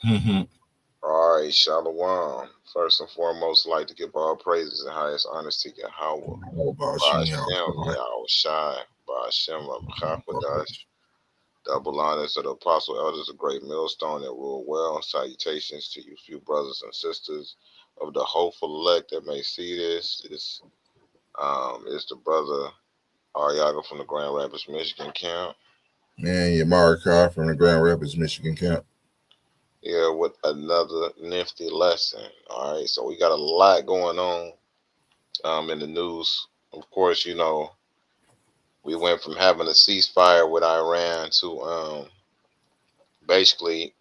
Mhm. All right, Shalom. First and foremost, I'd like to give all praises and highest honors to Yahweh. Oh, Bashim Ba'ashem, Yahweh. Yahweh Shai, Ba'ashem, Chakwadash. Double honors to the apostle elders of Great Millstone that rule well. Salutations to you few brothers and sisters of the hopeful elect that may see this. This is the brother Ariaga from the Grand Rapids, Michigan camp. Man, Yamarika from the Grand Rapids, Michigan camp. Here with another nifty lesson. All right, so we got a lot going on in the news. Of course, we went from having a ceasefire with Iran to basically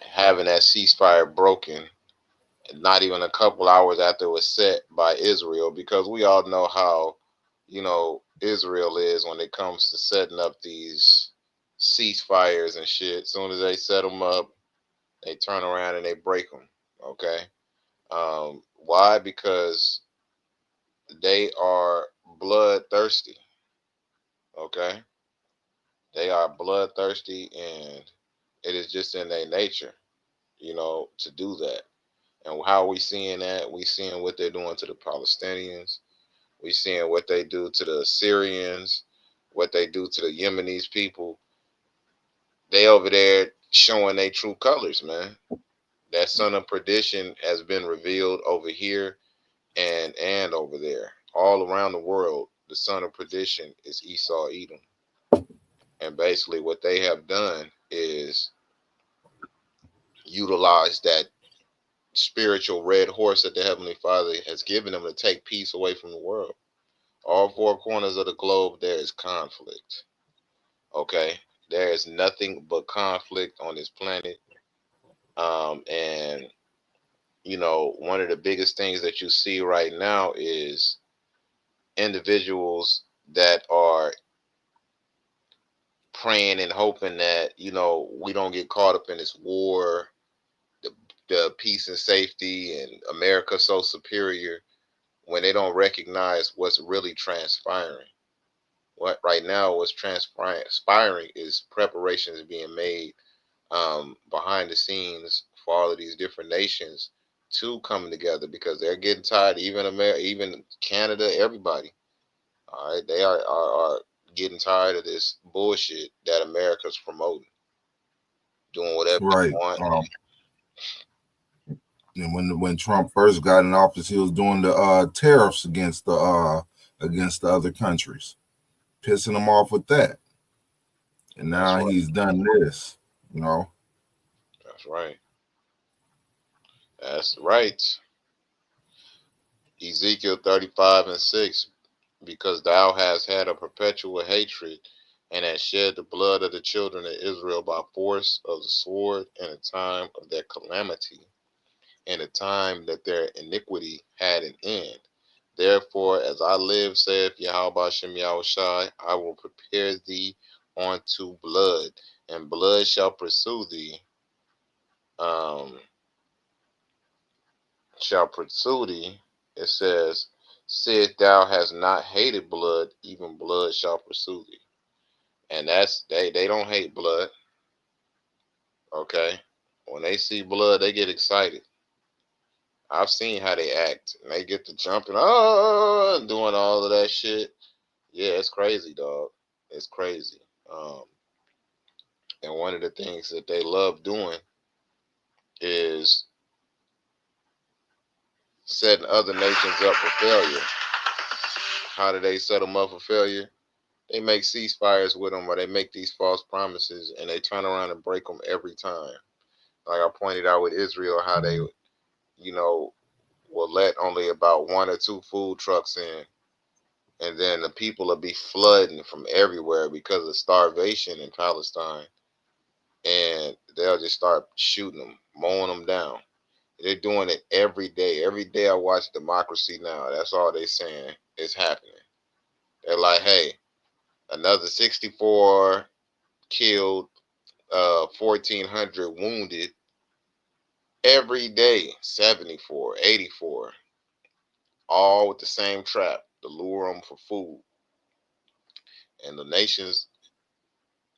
having that ceasefire broken, not even a couple hours after it was set by Israel, because we all know how Israel is when it comes to setting up these ceasefires and shit. As soon as they set them up, they turn around and they break them. Okay. Why? Because they are bloodthirsty. Okay, they are bloodthirsty, and it is just in their nature, to do that. And how are we seeing that? We seeing what they're doing to the Palestinians. We seeing what they do to the Syrians, what they do to the Yemenis people. They over there showing their true colors, man. That son of perdition has been revealed over here and over there, all around the world. The son of perdition is Esau, Edom, and basically what they have done is utilize that spiritual red horse that the Heavenly Father has given them to take peace away from the world. All four corners of the globe, there is conflict. Okay, there is nothing but conflict on this planet. And one of the biggest things that you see right now is individuals that are praying and hoping that we don't get caught up in this war, the, the peace and safety, and America so superior, when they don't recognize what's really transpiring. What right now, what's transpiring is preparations being made behind the scenes for all of these different nations to come together, because they're getting tired. Even America, even Canada, everybody. All right, they are getting tired of this bullshit that America's promoting, doing whatever they Right. want. And when Trump first got in office, he was doing the tariffs against the other countries, pissing them off with that. And That's now right. he's done this. You know. That's right. That's right. Ezekiel 35:6, because thou hast had a perpetual hatred, and hast shed the blood of the children of Israel by force of the sword in a time of their calamity, in a time that their iniquity had an end. Therefore, as I live, saith Yahweh Shem Yahushai, I will prepare thee unto blood, and blood shall pursue thee. Um, shall pursue thee. It says, "Said thou hast not hated blood, even blood shall pursue thee." And that's they don't hate blood. Okay, when they see blood, they get excited. I've seen how they act, and they get to jumping, and doing all of that shit. Yeah, it's crazy, dog. It's crazy. Um, and one of the things that they love doing is setting other nations up for failure. How do they set them up for failure? They make ceasefires with them, or they make these false promises, and they turn around and break them every time. Like I pointed out with Israel, how they, will let only about one or two food trucks in, and then the people will be flooding from everywhere because of starvation in Palestine, and they'll just start shooting them, mowing them down. They're doing it every day. Every day I watch Democracy Now. That's all they're saying is happening. They're like, hey, another 64 killed, 1,400 wounded every day, 74, 84, all with the same trap to lure them for food. And the nations,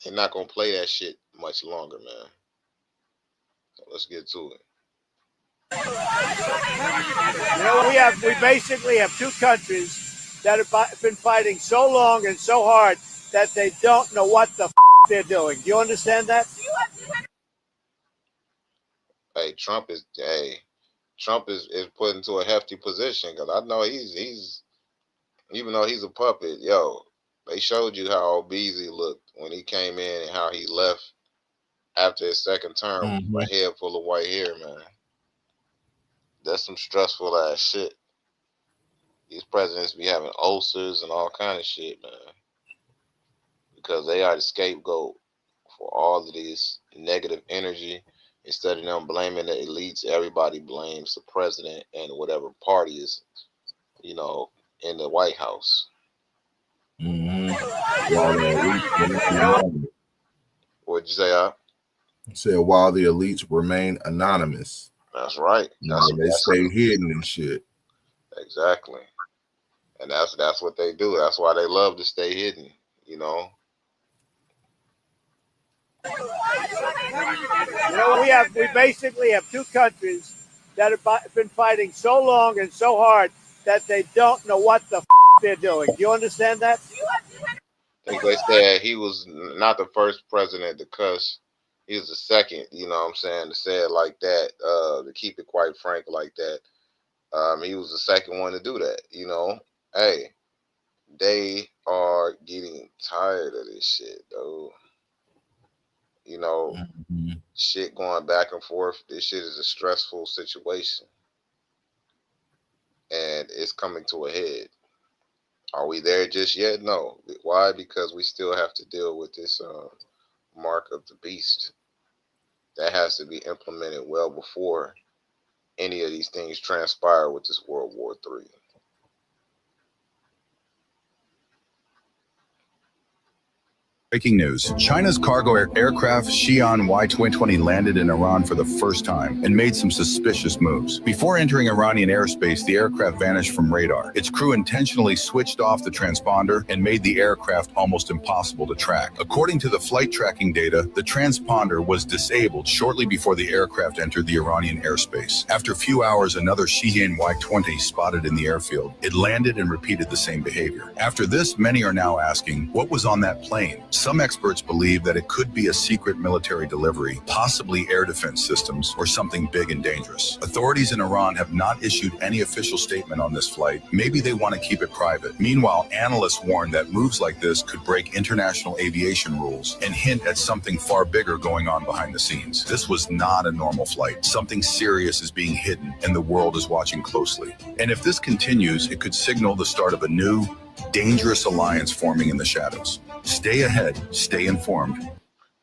they're not going to play that shit much longer, man. So let's get to it. You know, we basically have two countries that have been fighting so long and so hard that they don't know what the they're doing. Do you understand that? Hey, Trump is put into a hefty position because I know he's even though he's a puppet, yo, they showed you how obese he looked when he came in and how he left after his second term with a head full of white hair, man. That's some stressful ass shit. These presidents be having ulcers and all kind of shit, man, because they are the scapegoat for all of this negative energy. Instead of them blaming the elites, everybody blames the president and whatever party is, you know, in the White House. What'd you say, Al? Said while the elites remain anonymous. That's right. They stay hidden and shit. Exactly. And that's what they do. That's why they love to stay hidden, you know. You know, we basically have two countries that have been fighting so long and so hard that they don't know what the they're doing. Do you understand that? I think they said he was not the first president to cuss. He was the second, you know what I'm saying, to say it like that, to keep it quite frank like that. He was the second one to do that, you know. Hey, they are getting tired of this shit, though. You know, shit going back and forth. This shit is a stressful situation. And it's coming to a head. Are we there just yet? No. Why? Because we still have to deal with this mark of the beast. That has to be implemented well before any of these things transpire with this World War III. Breaking news. China's cargo aircraft Xi'an Y-220 landed in Iran for the first time and made some suspicious moves. Before entering Iranian airspace, the aircraft vanished from radar. Its crew intentionally switched off the transponder and made the aircraft almost impossible to track. According to the flight tracking data, the transponder was disabled shortly before the aircraft entered the Iranian airspace. After a few hours, another Xi'an Y-20 spotted in the airfield. It landed and repeated the same behavior. After this, many are now asking, what was on that plane? Some experts believe that it could be a secret military delivery, possibly air defense systems, or something big and dangerous. Authorities in Iran have not issued any official statement on this flight. Maybe they want to keep it private. Meanwhile, analysts warn that moves like this could break international aviation rules and hint at something far bigger going on behind the scenes. This was not a normal flight. Something serious is being hidden, and the world is watching closely. And if this continues, it could signal the start of a new, dangerous alliance forming in the shadows. Stay ahead, stay informed.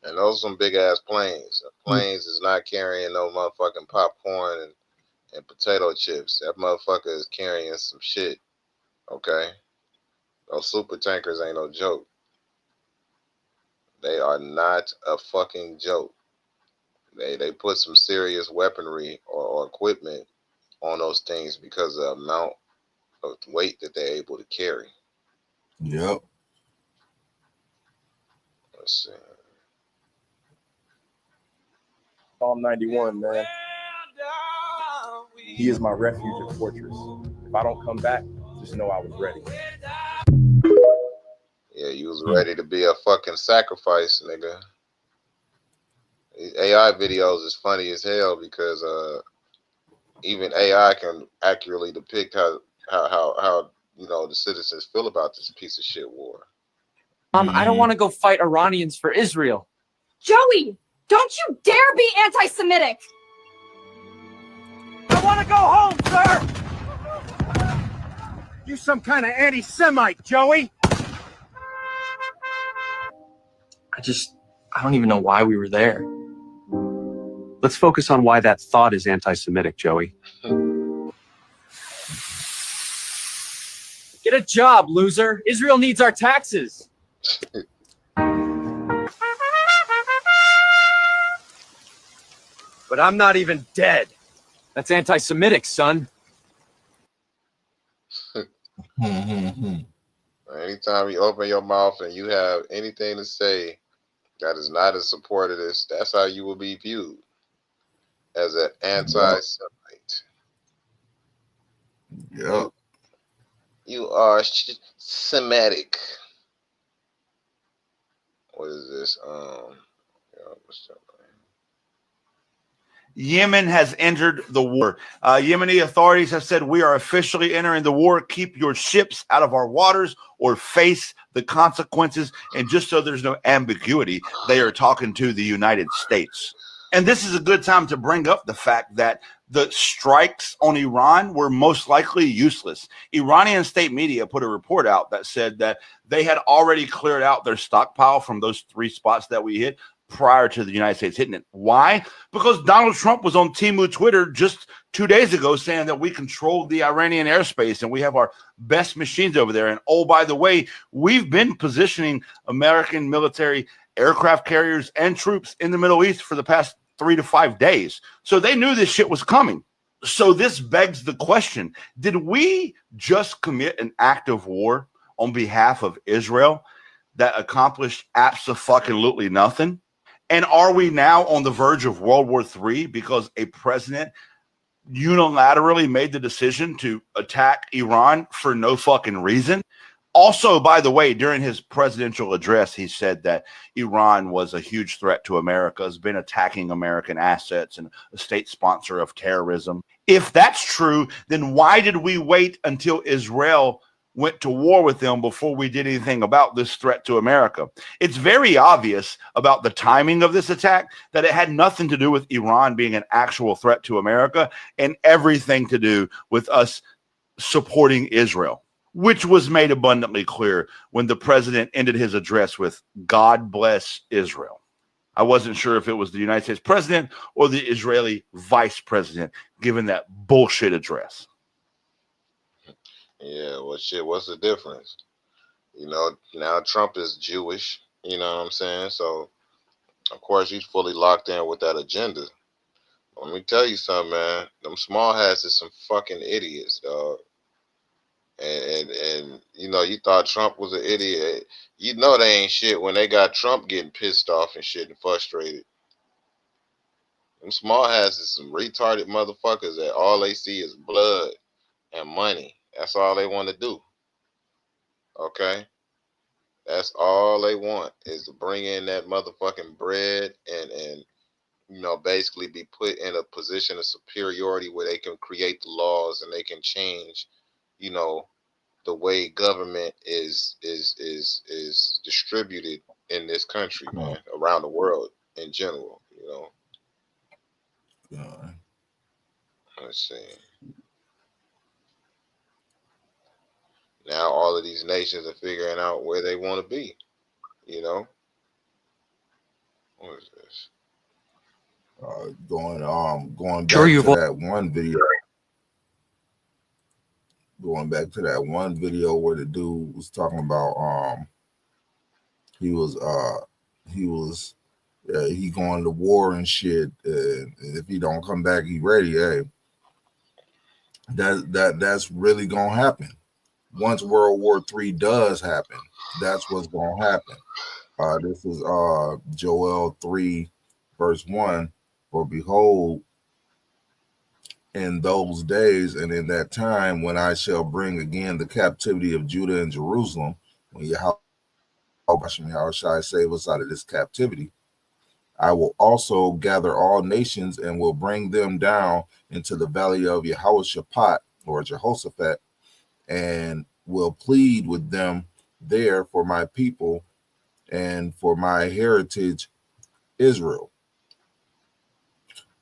And those are some big ass planes. Planes is not carrying no motherfucking popcorn and potato chips. That motherfucker is carrying some shit. Okay? Those super tankers ain't no joke. They are not a fucking joke. They put some serious weaponry or equipment on those things because of the amount of weight that they're able to carry. Yep. Let's see. Psalm 91, man. He is my refuge and fortress. If I don't come back, just know I was ready. Yeah, you was ready to be a fucking sacrifice, nigga. These AI videos is funny as hell because even AI can accurately depict how you know the citizens feel about this piece of shit war. I don't want to go fight Iranians for Israel. Joey, don't you dare be anti-Semitic! I want to go home, sir! You some kind of anti-Semite, Joey! I don't even know why we were there. Let's focus on why that thought is anti-Semitic, Joey. Get a job, loser. Israel needs our taxes. But I'm not even dead. That's anti-Semitic, son. Anytime you open your mouth and you have anything to say that is not in support of this, that's how you will be viewed. as an Yep. anti-Semite. Yep. You are Semitic. What is this? What's that? Yemen has entered the war. Yemeni authorities have said we are officially entering the war. Keep your ships out of our waters or face the consequences. And just so there's no ambiguity, they are talking to the United States. And this is a good time to bring up the fact that the strikes on Iran were most likely useless. Iranian state media put a report out that said that they had already cleared out their stockpile from those 3 spots that we hit prior to the United States hitting it. Why? Because Donald Trump was on Temu Twitter just 2 days ago saying that we control the Iranian airspace and we have our best machines over there. And oh, by the way, we've been positioning American military aircraft carriers and troops in the Middle East for the past 3 to 5 days. So they knew this shit was coming. So this begs the question, did we just commit an act of war on behalf of Israel that accomplished absolutely nothing? And are we now on the verge of World War III because a president unilaterally made the decision to attack Iran for no fucking reason? Also, by the way, during his presidential address, he said that Iran was a huge threat to America, has been attacking American assets and a state sponsor of terrorism. If that's true, then why did we wait until Israel went to war with them before we did anything about this threat to America? It's very obvious about the timing of this attack that it had nothing to do with Iran being an actual threat to America and everything to do with us supporting Israel, which was made abundantly clear when the president ended his address with "God bless Israel." I wasn't sure if it was the United States president or the Israeli vice president giving that bullshit address. Yeah, well, shit, what's the difference? Now Trump is Jewish, you know what I'm saying? So, of course, he's fully locked in with that agenda. Let me tell you something, man. Them small hats is some fucking idiots, dog. And you thought Trump was an idiot. You know they ain't shit when they got Trump getting pissed off and shit and frustrated. Them small hats is some retarded motherfuckers that all they see is blood and money. That's all they want to do. Okay? That's all they want is to bring in that motherfucking bread and basically be put in a position of superiority where they can create the laws and they can change, the way government is distributed in this country, man, around the world in general, Let's see. Now all of these nations are figuring out where they want to be, What is this? Going back to that one video. Going back to that one video where the dude was talking about he going to war and shit. If he don't come back, he ready. Hey, that's really gonna happen. Once World War III does happen, that's what's gonna happen. This is Joel 3, verse 1. For behold, in those days and in that time, when I shall bring again the captivity of Judah and Jerusalem, when how shall I save us out of this captivity? I will also gather all nations and will bring them down into the valley of Jehoshaphat or Jehoshaphat, and will plead with them there for my people and for my heritage Israel,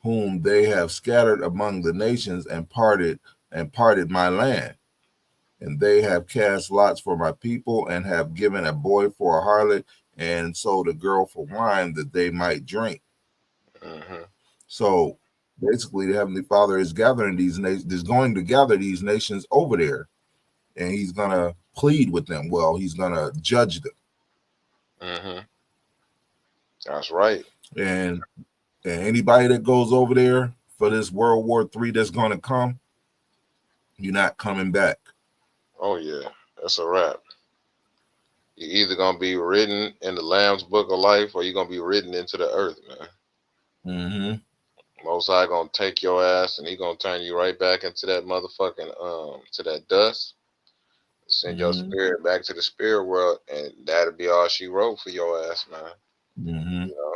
whom they have scattered among the nations and parted my land. And they have cast lots for my people and have given a boy for a harlot and sold a girl for wine that they might drink. So basically, the Heavenly Father is gathering these nations, is going to gather these nations over there, and he's going to plead with them. Well, he's going to judge them. That's right. And anybody that goes over there for this World War III that's going to come, you're not coming back. Oh, yeah. That's a wrap. You're either going to be written in the Lamb's Book of Life or you're going to be written into the earth, man. Most High gonna take your ass and he gonna turn you right back into that motherfucking to that dust. Send your spirit back to the spirit world, and that'll be all she wrote for your ass, man. You know,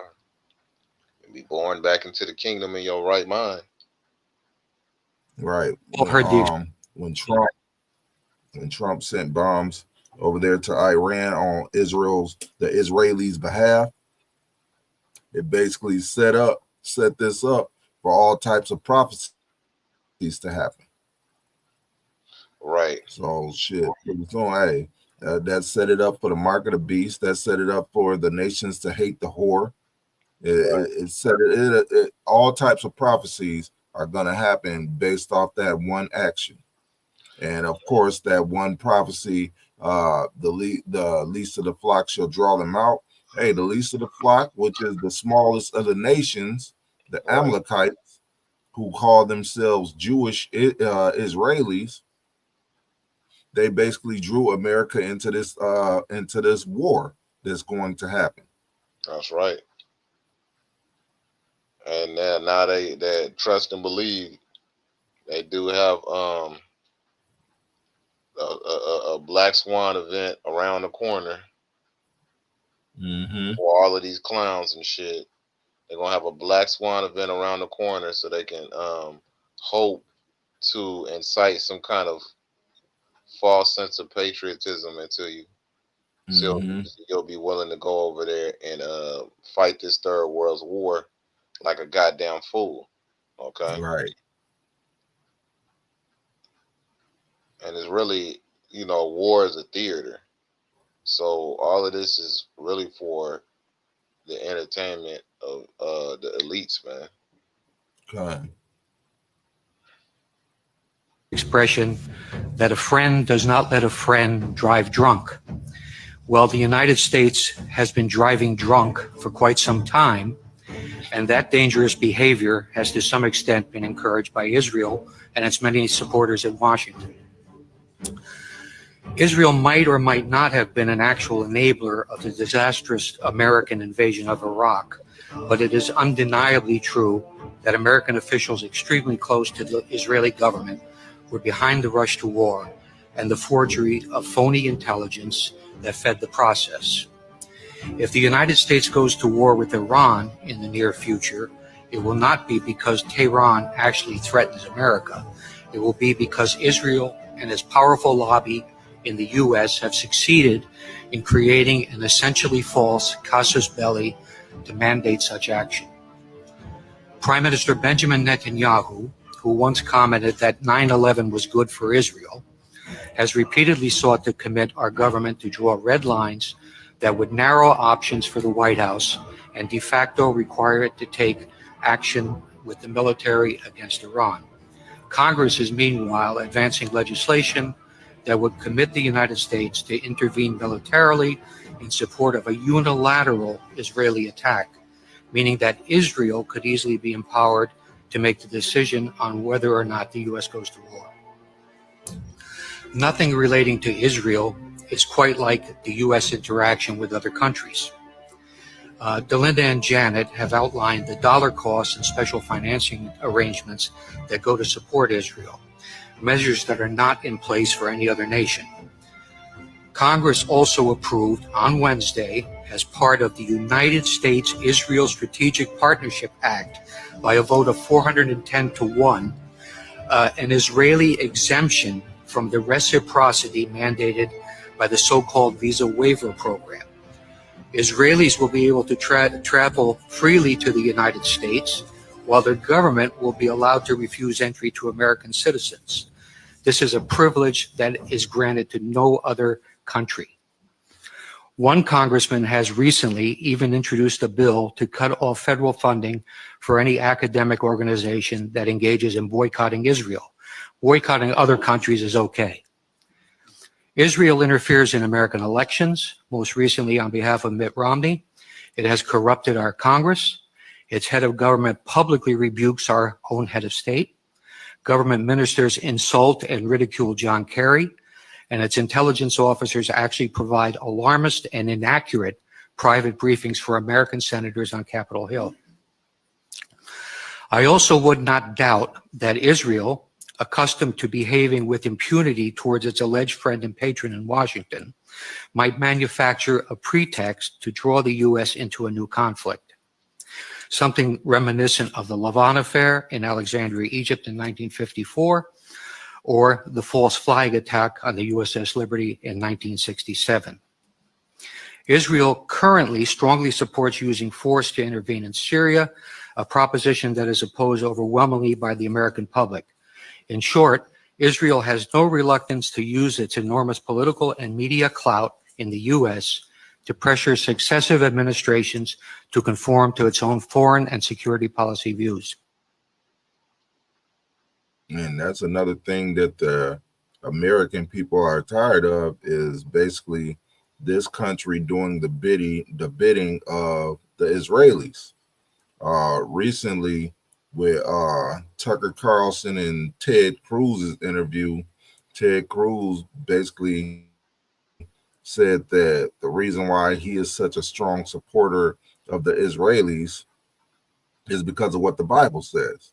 and be born back into the kingdom in your right mind. Right. Well, When Trump sent bombs over there to Iran on the Israelis' behalf, it basically set this up for all types of prophecies to happen. Right. So shit. Hey, that set it up for the mark of the beast. That set it up for the nations to hate the whore. It said all types of prophecies are going to happen based off that one action. And of course, that one prophecy, the least of the flock shall draw them out. Hey, the least of the flock, which is the smallest of the nations, the Amalekites, who call themselves Jewish Israelis, they basically drew America into this war that's going to happen. That's right. And now they trust and believe. They do have a Black Swan event around the corner for all of these clowns and shit. They're gonna have a Black Swan event around the corner so they can hope to incite some kind of false sense of patriotism into you. So you'll be willing to go over there and fight this third world's war like a goddamn fool. Okay. Right. And it's really, war is a theater. So all of this is really for the entertainment of the elites, man. Okay. Expression that a friend does not let a friend drive drunk. Well, the United States has been driving drunk for quite some time, and that dangerous behavior has to some extent been encouraged by Israel and its many supporters in Washington. Israel might or might not have been an actual enabler of the disastrous American invasion of Iraq, but it is undeniably true that American officials extremely close to the Israeli government were behind the rush to war and the forgery of phony intelligence that fed the process. If the United States goes to war with Iran in the near future, it will not be because Tehran actually threatens America. It will be because Israel and its powerful lobby in the U.S. have succeeded in creating an essentially false casus belli to mandate such action. Prime Minister Benjamin Netanyahu, who once commented that 9/11 was good for Israel, has repeatedly sought to commit our government to draw red lines that would narrow options for the White House and de facto require it to take action with the military against Iran. Congress is meanwhile advancing legislation that would commit the United States to intervene militarily in support of a unilateral Israeli attack, meaning that Israel could easily be empowered to make the decision on whether or not the U.S. goes to war. Nothing relating to Israel is quite like the U.S. interaction with other countries. Delinda and Janet have outlined the dollar costs and special financing arrangements that go to support Israel, measures that are not in place for any other nation. Congress also approved on Wednesday, as part of the United States-Israel Strategic Partnership Act, by a vote of 410-1, an Israeli exemption from the reciprocity mandated by the so-called visa waiver program. Israelis will be able to travel freely to the United States, while their government will be allowed to refuse entry to American citizens. This is a privilege that is granted to no other country. One congressman has recently even introduced a bill to cut off federal funding for any academic organization that engages in boycotting Israel. Boycotting other countries is okay. Israel interferes in American elections, most recently on behalf of Mitt Romney. It has corrupted our Congress. Its head of government publicly rebukes our own head of state. Government ministers insult and ridicule John Kerry, and its intelligence officers actually provide alarmist and inaccurate private briefings for American senators on Capitol Hill. I also would not doubt that Israel, accustomed to behaving with impunity towards its alleged friend and patron in Washington, might manufacture a pretext to draw the U.S. into a new conflict. Something reminiscent of the Lavon affair in Alexandria, Egypt in 1954, or the false flag attack on the USS Liberty in 1967. Israel currently strongly supports using force to intervene in Syria, a proposition that is opposed overwhelmingly by the American public. In short, Israel has no reluctance to use its enormous political and media clout in the U.S. to pressure successive administrations to conform to its own foreign and security policy views. And that's another thing that the American people are tired of, is basically this country doing the bidding of the Israelis. Recently, with Tucker Carlson and Ted Cruz's interview, Ted Cruz basically said that the reason why he is such a strong supporter of the Israelis is because of what the Bible says.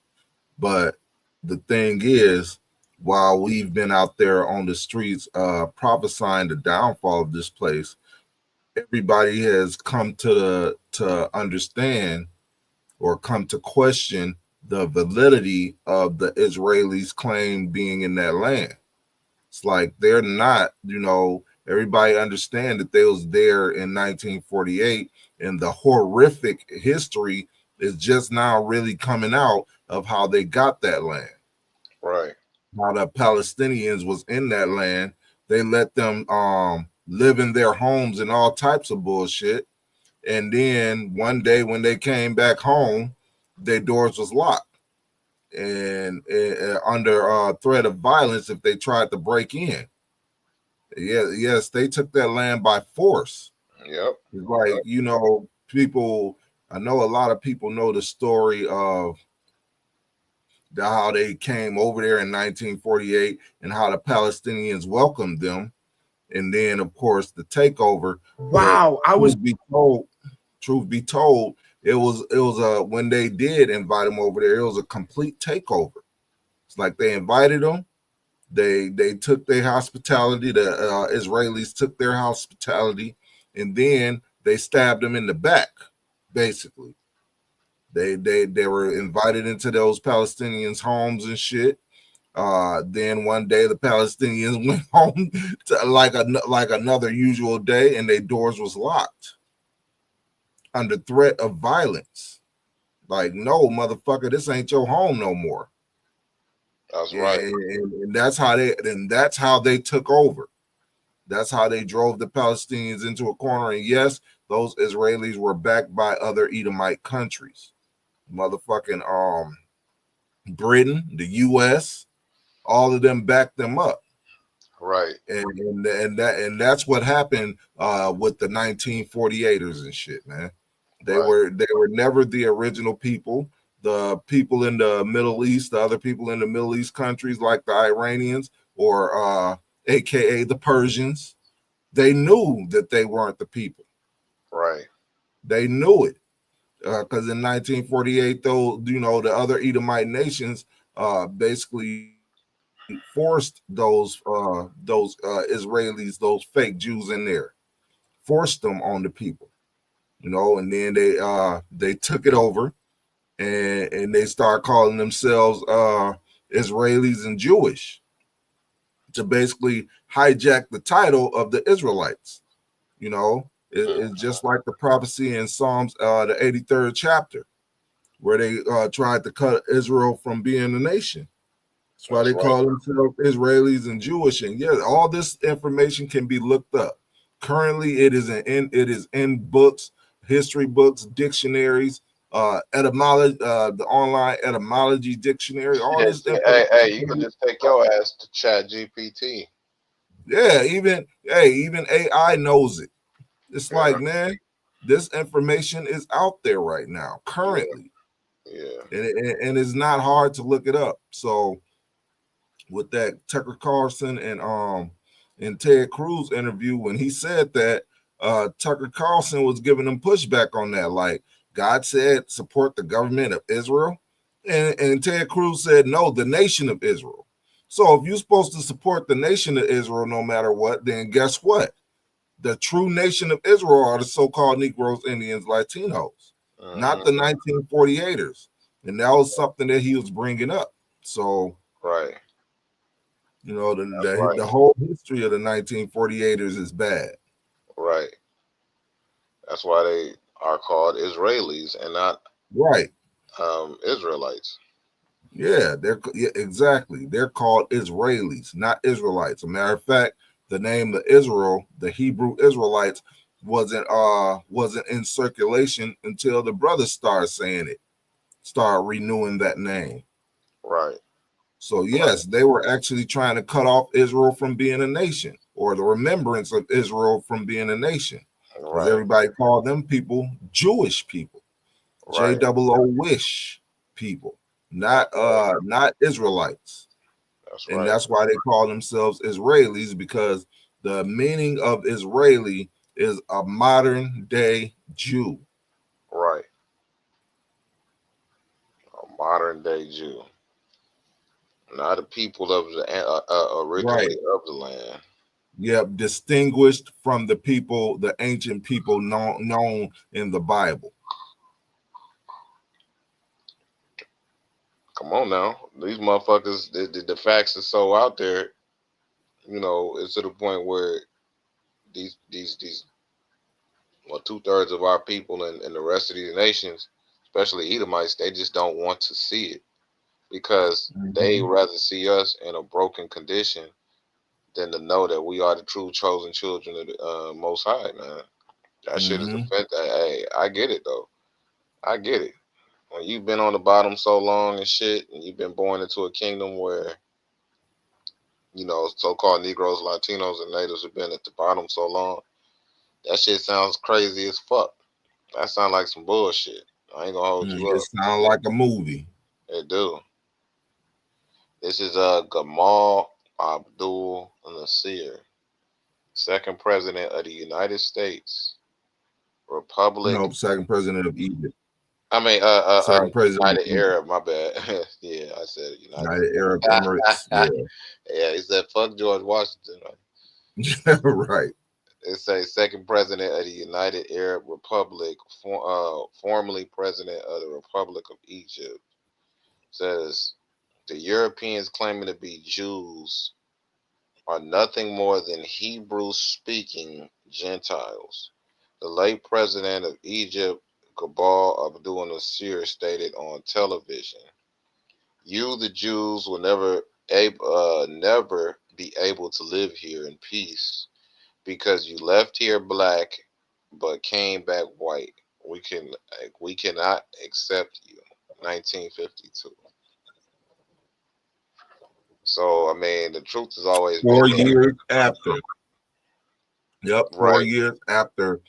But the thing is, while we've been out there on the streets prophesying the downfall of this place, everybody has come to understand or come to question the validity of the Israelis' claim being in that land. It's like they're not, everybody understand that they was there in 1948, and the horrific history is just now really coming out of how they got that land. Right. How the Palestinians was in that land. They let them live in their homes and all types of bullshit. And then one day when they came back home, their doors was locked. And under threat of violence if they tried to break in. Yes, they took that land by force. Yep. It's like, people, I know a lot of people know the story of how they came over there in 1948 and how the Palestinians welcomed them. And then, of course, the takeover. Wow. Truth be told, it was when they did invite them over there, it was a complete takeover. It's like they invited them, they took their hospitality, the Israelis took their hospitality, and then they stabbed them in the back. Basically, they were invited into those Palestinians' homes and shit. Then one day the Palestinians went home to like another usual day, and their doors was locked under threat of violence. Like, no, motherfucker, this ain't your home no more. That's right. And that's how they took over. That's how they drove the Palestinians into a corner. And yes, those Israelis were backed by other Edomite countries. Motherfucking Britain, the US, all of them backed them up. Right. And that's what happened with the 1948ers and shit, man. They Right. were never the original people. The people in the Middle East, the other people in the Middle East countries like the Iranians or AKA the Persians, they knew that they weren't the people. Right. They knew it. Because in 1948, though, the other Edomite nations basically forced those Israelis, those fake Jews in there, forced them on the people, and then they took it over, and they start calling themselves Israelis and Jewish to basically hijack the title of the Israelites. It's just like the prophecy in Psalms, the 83rd chapter, where they tried to cut Israel from being a nation. That's why they call themselves Israelis and Jewish. And yeah, all this information can be looked up. Currently, it is in books, history books, dictionaries, etymology, the online etymology dictionary. All this. Hey, you can just take your ass to Chat GPT. Yeah, even AI knows it. It's like, man, this information is out there right now, currently. Yeah. And it's not hard to look it up. So with that Tucker Carlson and Ted Cruz interview, when he said that, Tucker Carlson was giving them pushback on that. Like, God said, support the government of Israel. And Ted Cruz said, no, the nation of Israel. So if you're supposed to support the nation of Israel no matter what, then guess what? The true nation of Israel are the so-called Negroes, Indians, Latinos, not the 1948ers. And that was something that he was bringing up. So, right. You know, Right. the whole history of the 1948ers is bad. Right. That's why they are called Israelis and not right. Israelites. Yeah, exactly. They're called Israelis, not Israelites. A matter of fact, the name of Israel, the Hebrew Israelites, wasn't in circulation until the brothers started saying it, started renewing that name. Right. So yes, they were actually trying to cut off Israel from being a nation, or the remembrance of Israel from being a nation. Because everybody called them people Jewish people, JOO-wish people, not Israelites. And that's why they call themselves Israelis, because the meaning of Israeli is a modern day Jew. Right. A modern day Jew. Not a people of the originally of the land. Yep, distinguished from the people, the ancient people known in the Bible. Come on now, these motherfuckers. The facts are so out there. You know, it's to the point where these 2/3 of our people and the rest of these nations, especially Edomites, they just don't want to see it because they rather see us in a broken condition than to know that we are the true chosen children of the Most High, man. That shit is offensive. Hey, I get it though. I get it. When you've been on the bottom so long and shit, and you've been born into a kingdom where, you know, so-called Negroes, Latinos, and natives have been at the bottom so long, that shit sounds crazy as fuck. That sounds like some bullshit. I ain't gonna hold you up. It sounds like a movie. It do. This is Gamal Abdul Nasir, second president of the United States Republic. No, second president of Egypt. I mean, second president United Arab. My bad. Yeah, I said United Arab Emirates. Yeah. Yeah, he said fuck George Washington. Right. right. It says second president of the United Arab Republic, formerly president of the Republic of Egypt. Says the Europeans claiming to be Jews are nothing more than Hebrew-speaking Gentiles. The late president of Egypt, Gamal Abdul Nasir, stated on television, "You, the Jews, will never be able to live here in peace because you left here black but came back white. We cannot accept you." 1952. So I mean, the truth is always 4 years after. Yep, 4 right. years after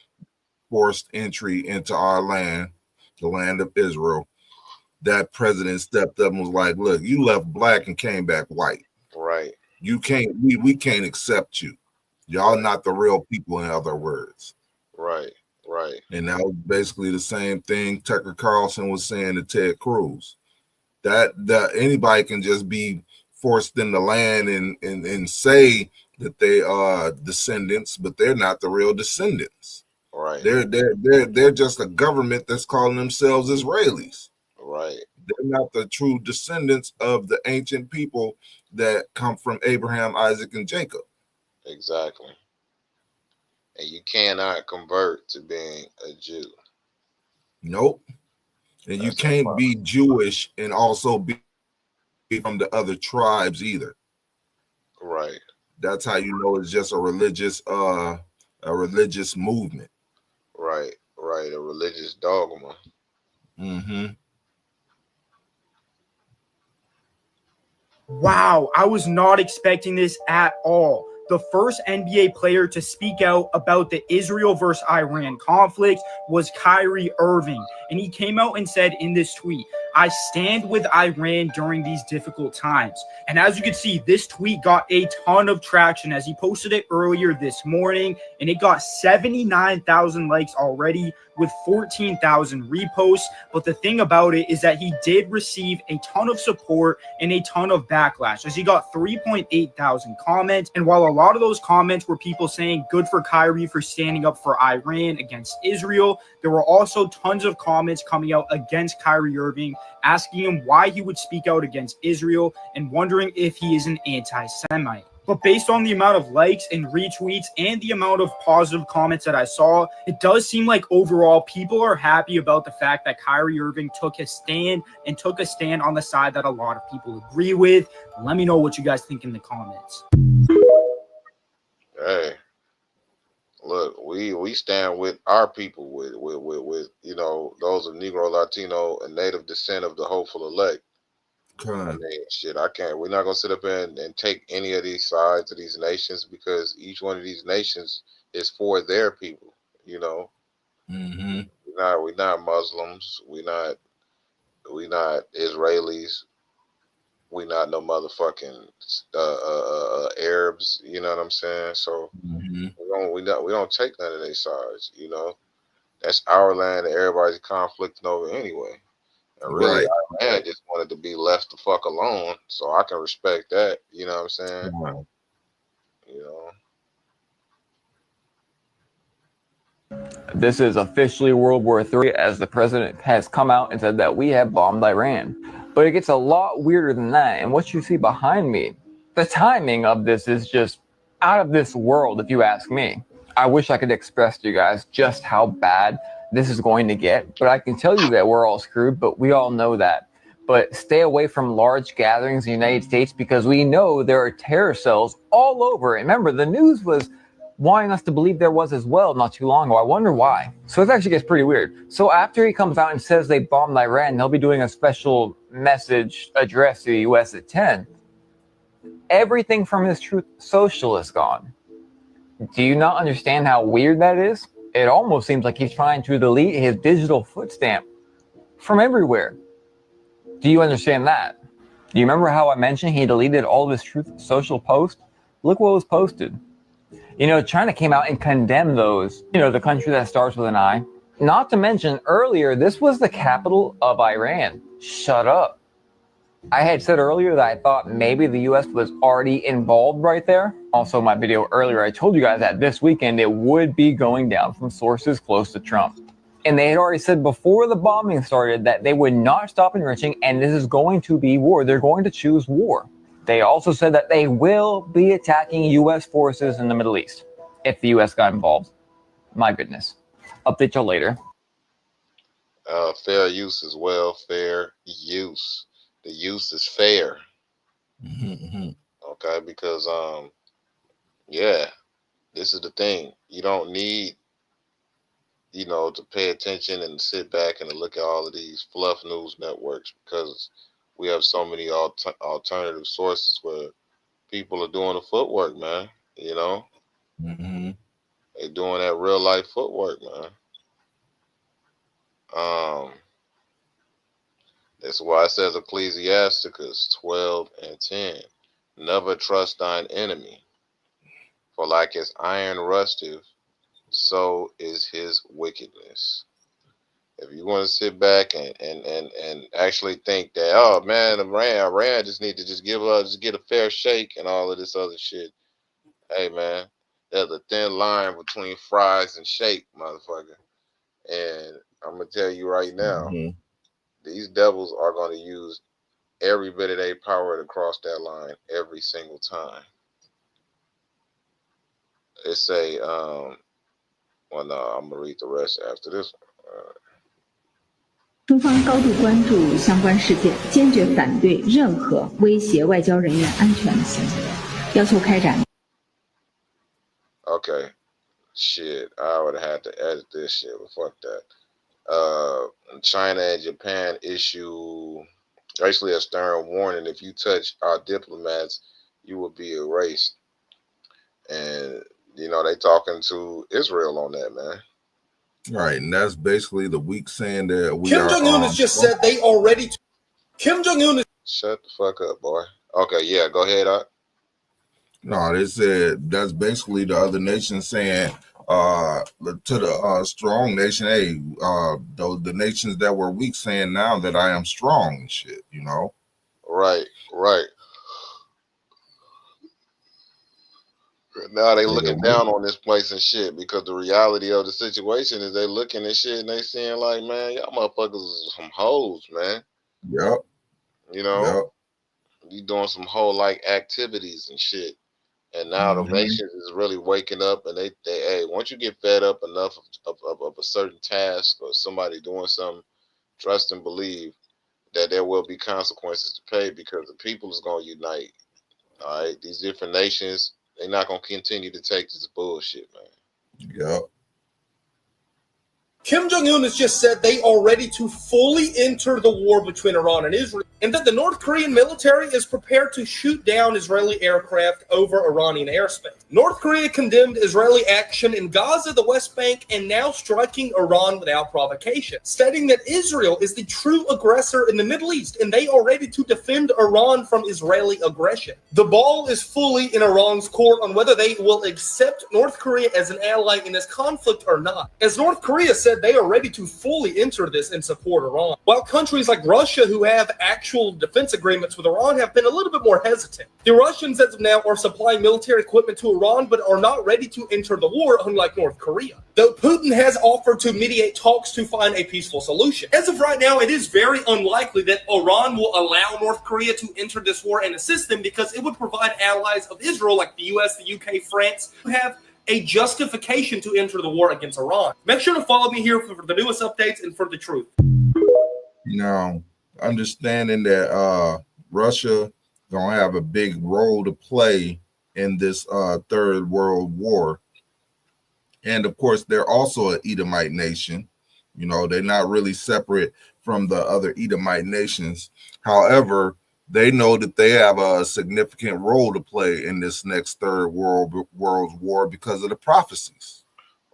forced entry into our land, the land of Israel, that president stepped up and was like, look, you left black and came back white. Right. You can't, we can't accept you. Y'all not the real people, in other words. Right, right. And that was basically the same thing Tucker Carlson was saying to Ted Cruz. That anybody can just be forced in the land and say that they are descendants, but they're not the real descendants. Right. They're just a government that's calling themselves Israelis. Right. They're not the true descendants of the ancient people that come from Abraham, Isaac, and Jacob. Exactly. And you cannot convert to being a Jew. Nope. And you can't be Jewish and also be from the other tribes either. Right. That's how you know it's just a religious movement. Right, right. A religious dogma. Wow, I was not expecting this at all. The first NBA player to speak out about the Israel versus Iran conflict was Kyrie Irving. And he came out and said in this tweet, I stand with Iran during these difficult times. And as you can see, this tweet got a ton of traction as he posted it earlier this morning, and it got 79,000 likes already with 14,000 reposts. But the thing about it is that he did receive a ton of support and a ton of backlash, as he got 3.8 thousand comments. And while a lot of those comments were people saying good for Kyrie for standing up for Iran against Israel, there were also tons of comments coming out against Kyrie Irving, asking him why he would speak out against Israel and wondering if he is an anti-Semite. But based on the amount of likes and retweets and the amount of positive comments that I saw, it does seem like overall people are happy about the fact that Kyrie Irving took a stand on the side that a lot of people agree with. Let me know what you guys think in the comments. Hey, look, we stand with our people, with you know, those of Negro, Latino, and Native descent of the hopeful elect. I mean, shit, we're not gonna sit up and take any of these sides of these nations, because each one of these nations is for their people. You know, we're not Muslims, we're not Israelis, we're not no motherfucking Arabs. You know what I'm saying? So we don't take none of their sides. You know, that's our land that everybody's conflicting over anyway. And really, Iran just wanted to be left the fuck alone, so I can respect that. You know what I'm saying? You know. This is officially World War III, as the president has come out and said that we have bombed Iran. But it gets a lot weirder than that. And what you see behind me, the timing of this is just out of this world, if you ask me. I wish I could express to you guys just how bad this is going to get, but I can tell you that we're all screwed, but we all know that. But stay away from large gatherings in the United States, because we know there are terror cells all over. Remember, the news was wanting us to believe there was as well not too long ago. I wonder why. So it actually gets pretty weird. So after he comes out and says they bombed Iran, they'll be doing a special message address to the US at 10. Everything from his Truth Social is gone. Do you not understand how weird that is? It almost seems like he's trying to delete his digital foot stamp from everywhere. Do you understand that? Do you remember how I mentioned he deleted all of his Truth Social posts? Look what was posted. You know, China came out and condemned those, you know, the country that starts with an I. Not to mention earlier, this was the capital of Iran. Shut up. I had said earlier that I thought maybe the US was already involved right there. Also, my video earlier, I told you guys that this weekend it would be going down from sources close to Trump. And they had already said before the bombing started that they would not stop enriching, and this is going to be war. They're going to choose war. They also said that they will be attacking US forces in the Middle East if the US got involved. My goodness. Update y'all later. Fair use as well. Fair use. The use is fair. Okay, because yeah, this is the thing. You don't need, you know, to pay attention and sit back and look at all of these fluff news networks, because we have so many alternative sources where people are doing the footwork, man. You know, they're doing that real life footwork, man. That's why it says Ecclesiasticus 12:10. Never trust thine enemy, for like as iron rusteth, so is his wickedness. If you want to sit back and actually think that, oh man, Iran just need to just get a fair shake and all of this other shit. Hey man, there's a thin line between fries and shake, motherfucker. And I'm gonna tell you right now, these devils are gonna use every bit of their power to cross that line every single time. It's a well, no, I'm gonna read the rest after this one. 中方高度关注相关事件，坚决反对任何威胁外交人员安全的行为，要求开展。Okay, shit, I would have had to edit this shit, but fuck that. China and Japan issue basically a stern warning: if you touch our diplomats, you will be erased. And you know they talking to Israel on that, man. Right, and that's basically the week saying that we Kim are. Jong-un has just said they already. Kim Jong-un is... Shut the fuck up, boy. Okay, yeah, go ahead. No, they said that's basically the other nation saying to the strong nation, hey, the nations that were weak saying now that I am strong and shit, you know. Right. Now they looking down on this place and shit because the reality of the situation is they looking at shit and they seeing like, man, y'all motherfuckers is some hoes, man. Yep. You know, you doing some whole like activities and shit. And now the nations is really waking up and they hey, once you get fed up enough of a certain task or somebody doing something, trust and believe that there will be consequences to pay because the people is gonna unite. All right, these different nations, they're not gonna continue to take this bullshit, man. Yep. Kim Jong-un has just said they are ready to fully enter the war between Iran and Israel, and that the North Korean military is prepared to shoot down Israeli aircraft over Iranian airspace. North Korea condemned Israeli action in Gaza, the West Bank, and now striking Iran without provocation, stating that Israel is the true aggressor in the Middle East, and they are ready to defend Iran from Israeli aggression. The ball is fully in Iran's court on whether they will accept North Korea as an ally in this conflict or not, as North Korea said they are ready to fully enter this and support Iran, while countries like Russia, who have actual defense agreements with Iran, have been a little bit more hesitant. The Russians, as of now, are supplying military equipment to Iran, but are not ready to enter the war, unlike North Korea, though Putin has offered to mediate talks to find a peaceful solution. As of right now, it is very unlikely that Iran will allow North Korea to enter this war and assist them, because it would provide allies of Israel like the US, the UK, France, who have a justification to enter the war against Iran. Make sure to follow me here for the newest updates and for the truth. Now, understanding that Russia gonna have a big role to play in this third world war, and of course they're also an Edomite nation. You know, they're not really separate from the other Edomite nations. However, they know that they have a significant role to play in this next third world war because of the prophecies.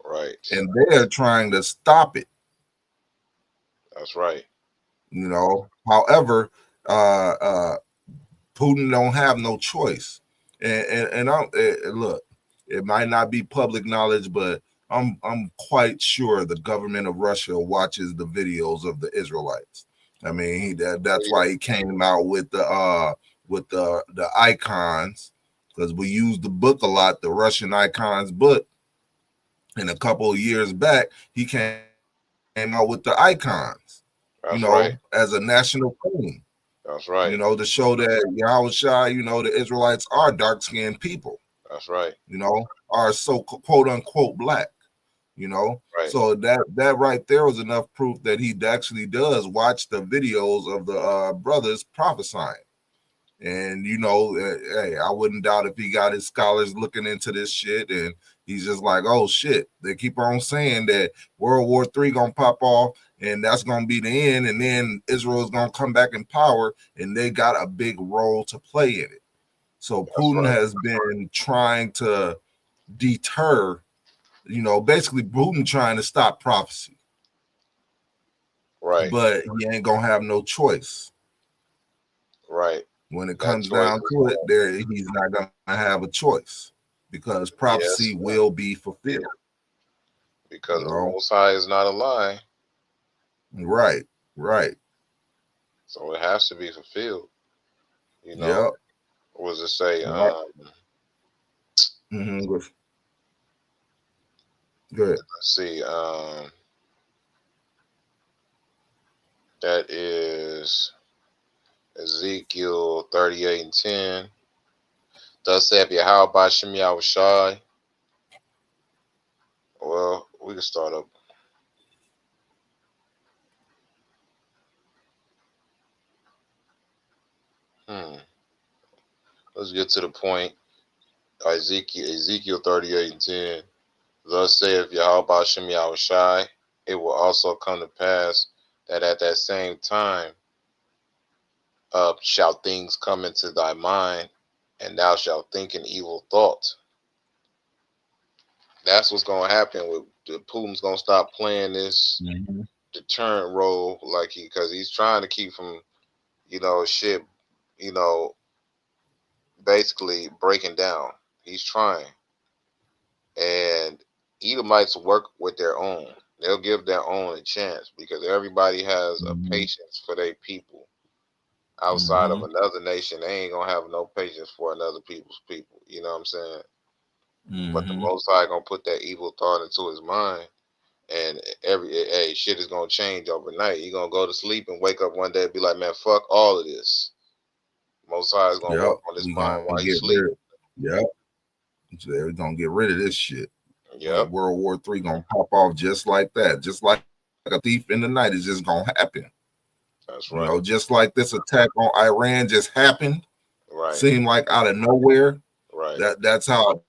Right. And they're trying to stop it. That's right. You know, however, Putin don't have no choice. And look, it might not be public knowledge, but I'm quite sure the government of Russia watches the videos of the Israelites. I mean, that's why he came out with the icons, because we use the book a lot, the Russian icons book. And a couple of years back, he came out with the icons, That's right. as a national theme. That's right. You know, to show that Yahushua, the Israelites are dark-skinned people. That's right. Are so quote unquote black. Right. So that right there was enough proof that he actually does watch the videos of the brothers prophesying. And hey, I wouldn't doubt if he got his scholars looking into this shit, and he's just like, oh shit, they keep on saying that World War III gonna pop off, and that's gonna be the end, and then Israel's gonna come back in power, and they got a big role to play in it. So Putin has been trying to deter, basically Putin trying to stop prophecy. Right. But he ain't gonna have no choice. Right. When it comes down to it, he's not gonna have a choice, because prophecy will be fulfilled. Because the Most High is not a lie. Right. So it has to be fulfilled. Yep. What does it say? Good. Let's see. That is Ezekiel 38:10. Thus saith Yahweh Bashem Yahushai. Well, we can start up. Let's get to the point. Ezekiel 38:10. Thus saith Yahweh Bashem Yahushai. It will also come to pass that at that same time shall things come into thy mind, and thou shalt think an evil thought. That's what's going to happen. With Putin's going to stop playing this deterrent role, because he's trying to keep from shit, basically breaking down. He's trying. And Edomites work with their own. They'll give their own a chance because everybody has a patience for their people. Outside of another nation, they ain't gonna have no patience for another people's people. You know what I'm saying? But the Most High gonna put that evil thought into his mind, and shit is gonna change overnight. He gonna go to sleep and wake up one day and be like, man, fuck all of this. Most High is gonna work on his mind while he's sleeping. Yep. We're gonna get rid of this shit. Yep. World War III gonna pop off just like that. Just like a thief in the night is just gonna happen. That's right. Just like this attack on Iran just happened. Right. Seemed like out of nowhere. Right. That's how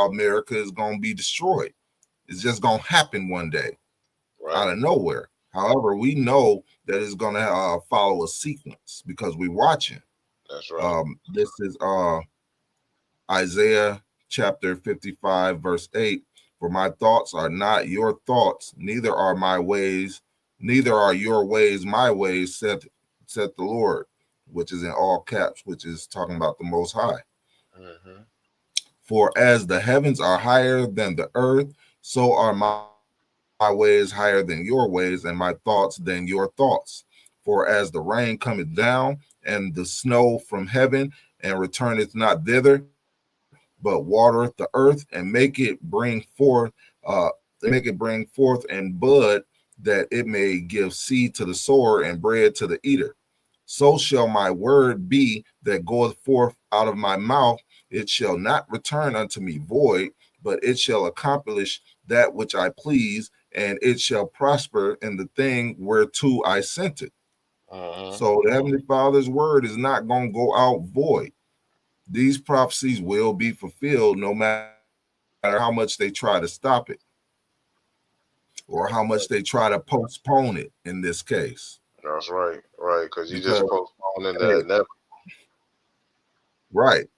America is gonna be destroyed. It's just gonna happen one day. Right. Out of nowhere. However, we know that it's gonna follow a sequence because we're watching. That's right. This is Isaiah chapter 55, verse 8. For my thoughts are not your thoughts, neither are your ways my ways, said the Lord, which is in all caps, which is talking about the Most High. For as the heavens are higher than the earth, so are my ways higher than your ways, and my thoughts than your thoughts. For as the rain cometh down, and the snow from heaven, and returneth not thither, but watereth the earth, and make it bring forth and bud, that it may give seed to the sower and bread to the eater. So shall my word be that goeth forth out of my mouth. It shall not return unto me void, but it shall accomplish that which I please, and it shall prosper in the thing whereto I sent it. So the Heavenly Father's word is not going to go out void. These prophecies will be fulfilled no matter how much they try to stop it or how much they try to postpone it in this case. That's right. Right. Because you just postponing that never. Right.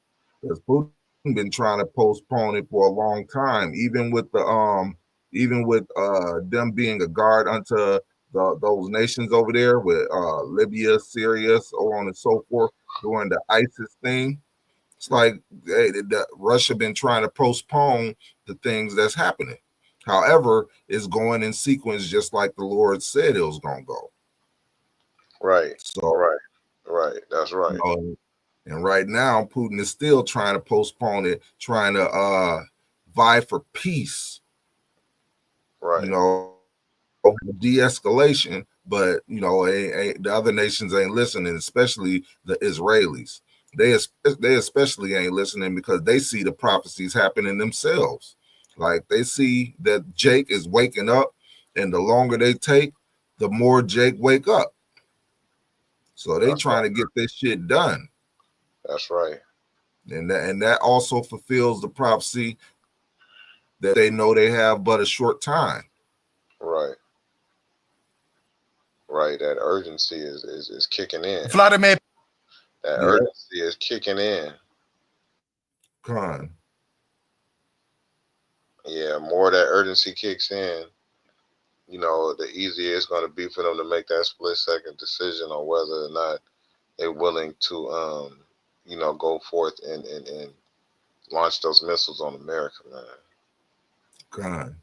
Because Putin been trying to postpone it for a long time, even with them being a guard unto those nations over there with Libya, Syria, so on and so forth during the ISIS thing. It's like Russia been trying to postpone the things that's happening. However, it's going in sequence just like the Lord said it was going to go. Right. So right. That's right. And right now, Putin is still trying to postpone it, trying to vie for peace. Right. De-escalation, but the other nations ain't listening, especially the Israelis. They especially ain't listening because they see the prophecies happening themselves. Like they see that Jake is waking up, and the longer they take, the more Jake wake up. So they trying to get this shit done. That's right. And that also fulfills the prophecy that they know they have but a short time. Right. Right. That urgency is kicking in. Vladimir. That urgency is kicking in. Yeah, more that urgency kicks in, the easier it's going to be for them to make that split-second decision on whether or not they're willing to, go forth and launch those missiles on America, man.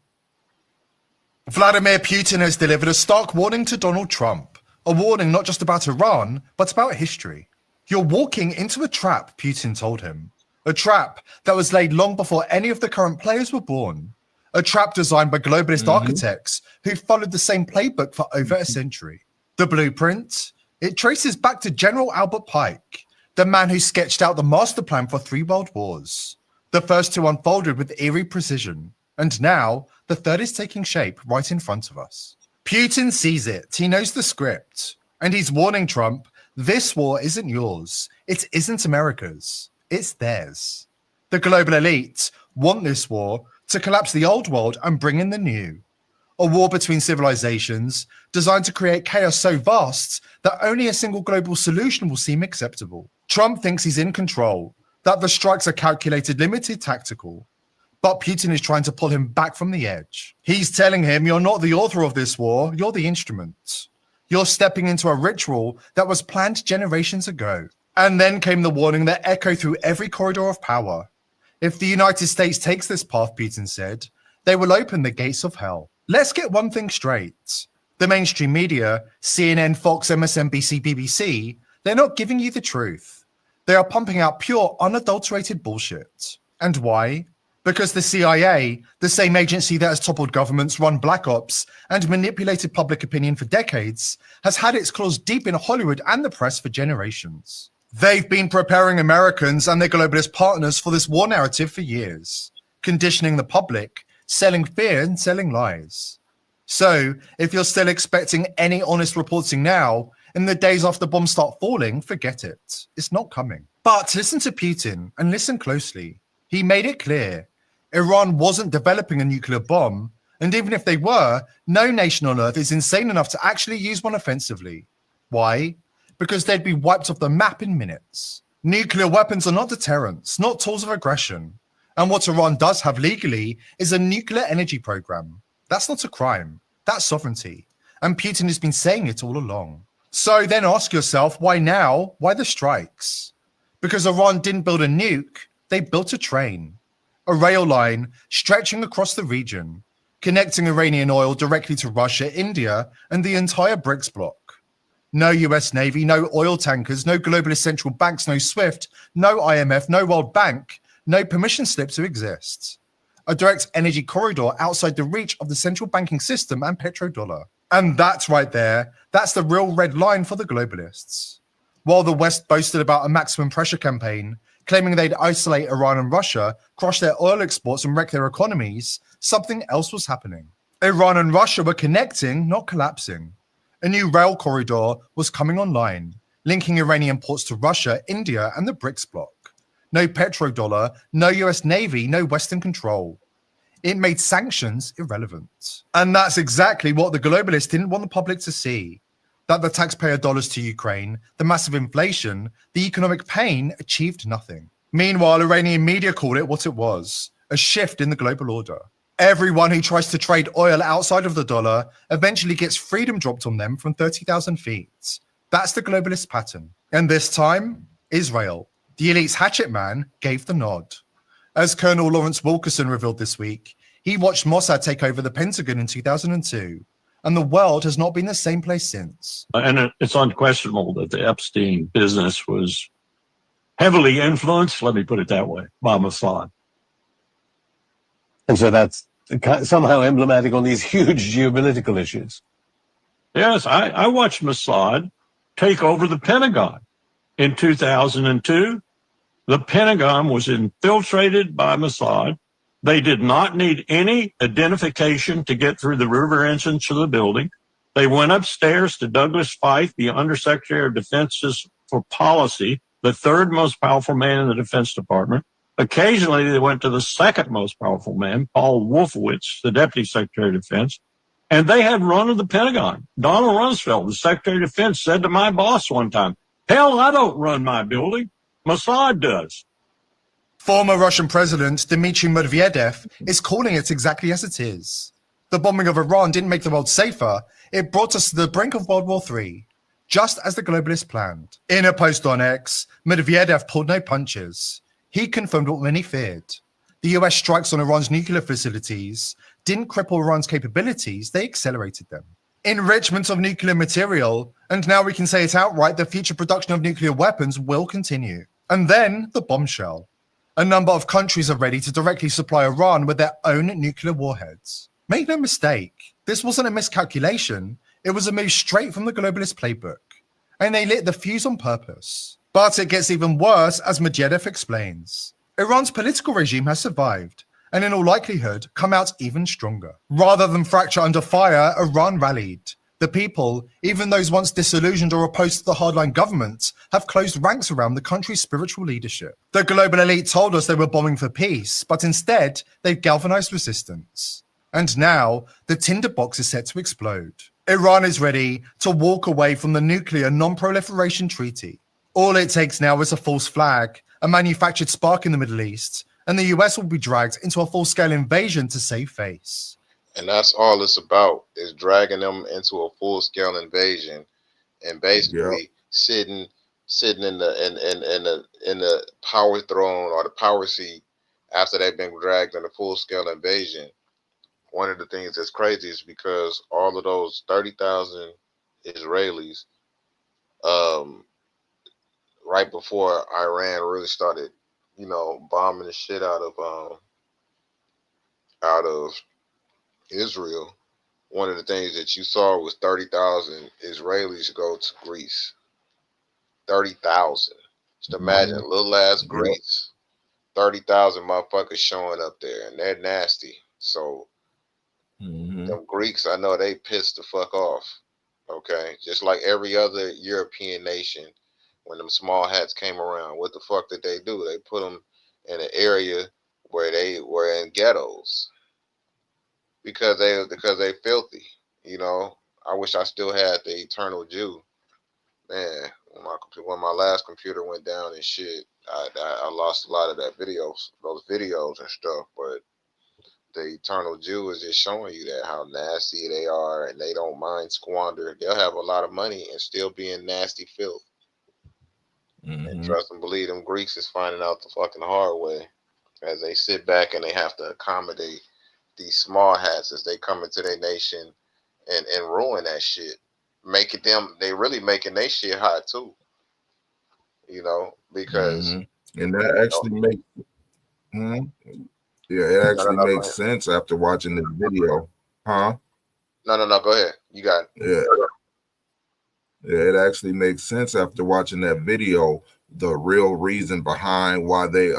Vladimir Putin has delivered a stark warning to Donald Trump. A warning not just about Iran, but about history. You're walking into a trap, Putin told him. A trap that was laid long before any of the current players were born. A trap designed by globalist architects who followed the same playbook for over a century. The blueprint? It traces back to General Albert Pike, the man who sketched out the master plan for 3 world wars. The first 2 unfolded with eerie precision, and now the third is taking shape right in front of us. Putin sees it, he knows the script, and he's warning Trump, this war isn't yours, it isn't America's, it's theirs. The global elite want this war to collapse the old world and bring in the new. A war between civilizations designed to create chaos so vast that only a single global solution will seem acceptable. Trump thinks he's in control, that the strikes are calculated, limited, tactical. But Putin is trying to pull him back from the edge. He's telling him, you're not the author of this war, you're the instrument. You're stepping into a ritual that was planned generations ago. And then came the warning that echoed through every corridor of power. If the United States takes this path, Putin said, they will open the gates of hell. Let's get one thing straight. The mainstream media, CNN, Fox, MSNBC, BBC, they're not giving you the truth. They are pumping out pure, unadulterated bullshit. And why? Because the CIA, the same agency that has toppled governments, run black ops, and manipulated public opinion for decades, has had its claws deep in Hollywood and the press for generations. They've been preparing Americans and their globalist partners for this war narrative for years, conditioning the public, selling fear and selling lies. So, if you're still expecting any honest reporting now, in the days after bombs start falling, forget it. It's not coming. But listen to Putin and listen closely. He made it clear Iran wasn't developing a nuclear bomb, and even if they were, no nation on earth is insane enough to actually use one offensively. Why? Because they'd be wiped off the map in minutes. Nuclear weapons are not deterrents, not tools of aggression. And what Iran does have legally is a nuclear energy program. That's not a crime. That's sovereignty. And Putin has been saying it all along. So then ask yourself, why now? Why the strikes? Because Iran didn't build a nuke, they built a train. A rail line stretching across the region, connecting Iranian oil directly to Russia, India, and the entire BRICS bloc. No US Navy, no oil tankers, no globalist central banks, no SWIFT, no IMF, no World Bank, no permission slip to exist. A direct energy corridor outside the reach of the central banking system and petrodollar. And that's right there, that's the real red line for the globalists. While the West boasted about a maximum pressure campaign, claiming they'd isolate Iran and Russia, crush their oil exports and wreck their economies, something else was happening. Iran and Russia were connecting, not collapsing. A new rail corridor was coming online, linking Iranian ports to Russia, India, and the BRICS bloc. No petrodollar, no US Navy, no Western control. It made sanctions irrelevant. And that's exactly what the globalists didn't want the public to see. That the taxpayer dollars to Ukraine, the massive inflation, the economic pain achieved nothing. Meanwhile, Iranian media called it what it was, a shift in the global order. Everyone who tries to trade oil outside of the dollar eventually gets freedom dropped on them from 30,000 feet. That's the globalist pattern. And this time, Israel, the elite's hatchet man, gave the nod. As Colonel Lawrence Wilkerson revealed this week, he watched Mossad take over the Pentagon in 2002, and the world has not been the same place since. And it's unquestionable that the Epstein business was heavily influenced, let me put it that way, by Mossad. And so that's somehow emblematic on these huge geopolitical issues. Yes, I watched Mossad take over the Pentagon in 2002. The Pentagon was infiltrated by Mossad. They did not need any identification to get through the river entrance of the building. They went upstairs to Douglas Feith, the Undersecretary of Defense for Policy, the third most powerful man in the Defense Department. Occasionally, they went to the second most powerful man, Paul Wolfowitz, the Deputy Secretary of Defense, and they had run of the Pentagon. Donald Rumsfeld, the Secretary of Defense, said to my boss one time, "Hell, I don't run my building. Mossad does." Former Russian President Dmitry Medvedev is calling it exactly as it is. The bombing of Iran didn't make the world safer. It brought us to the brink of World War III, just as the globalists planned. In a post on X, Medvedev pulled no punches. He confirmed what many feared. The US strikes on Iran's nuclear facilities didn't cripple Iran's capabilities, they accelerated them. Enrichment of nuclear material, and now we can say it outright, the future production of nuclear weapons will continue. And then the bombshell. A number of countries are ready to directly supply Iran with their own nuclear warheads. Make no mistake, this wasn't a miscalculation, it was a move straight from the globalist playbook. And they lit the fuse on purpose. But it gets even worse, as Medvedev explains. Iran's political regime has survived, and in all likelihood, come out even stronger. Rather than fracture under fire, Iran rallied. The people, even those once disillusioned or opposed to the hardline government, have closed ranks around the country's spiritual leadership. The global elite told us they were bombing for peace, but instead, they've galvanized resistance. And now, the tinderbox is set to explode. Iran is ready to walk away from the nuclear non-proliferation treaty. All it takes now is a false flag, a manufactured spark in the Middle East, and the US will be dragged into a full-scale invasion to save face. And that's all it's about, is dragging them into a full scale invasion and Yep. basically sitting in the power throne or the power seat after they've been dragged in a full scale invasion. One of the things that's crazy is because all of those 30,000 Israelis, um, right before Iran really started, bombing the shit out of Israel, one of the things that you saw was 30,000 Israelis go to Greece. 30,000. Just imagine little ass Yep. Greece. 30,000 motherfuckers showing up there, and they're nasty. So them Greeks, I know they pissed the fuck off. Okay, just like every other European nation, when them small hats came around, what the fuck did they do? They put them in an area where they were in ghettos because they filthy. I wish I still had the Eternal Jew. Man, when my last computer went down and shit, I lost a lot of those videos and stuff. But the Eternal Jew is just showing you that how nasty they are, and they don't mind squander. They'll have a lot of money and still be in nasty filth. And trust and believe, them Greeks is finding out the fucking hard way as they sit back and they have to accommodate these small hats as they come into their nation and ruin that shit. They really making their shit hot too. Because And that actually makes it no, actually go makes ahead. sense after watching this video. Huh? No, go ahead. You got it. Yeah. Yeah, it actually makes sense after watching that video, the real reason behind why they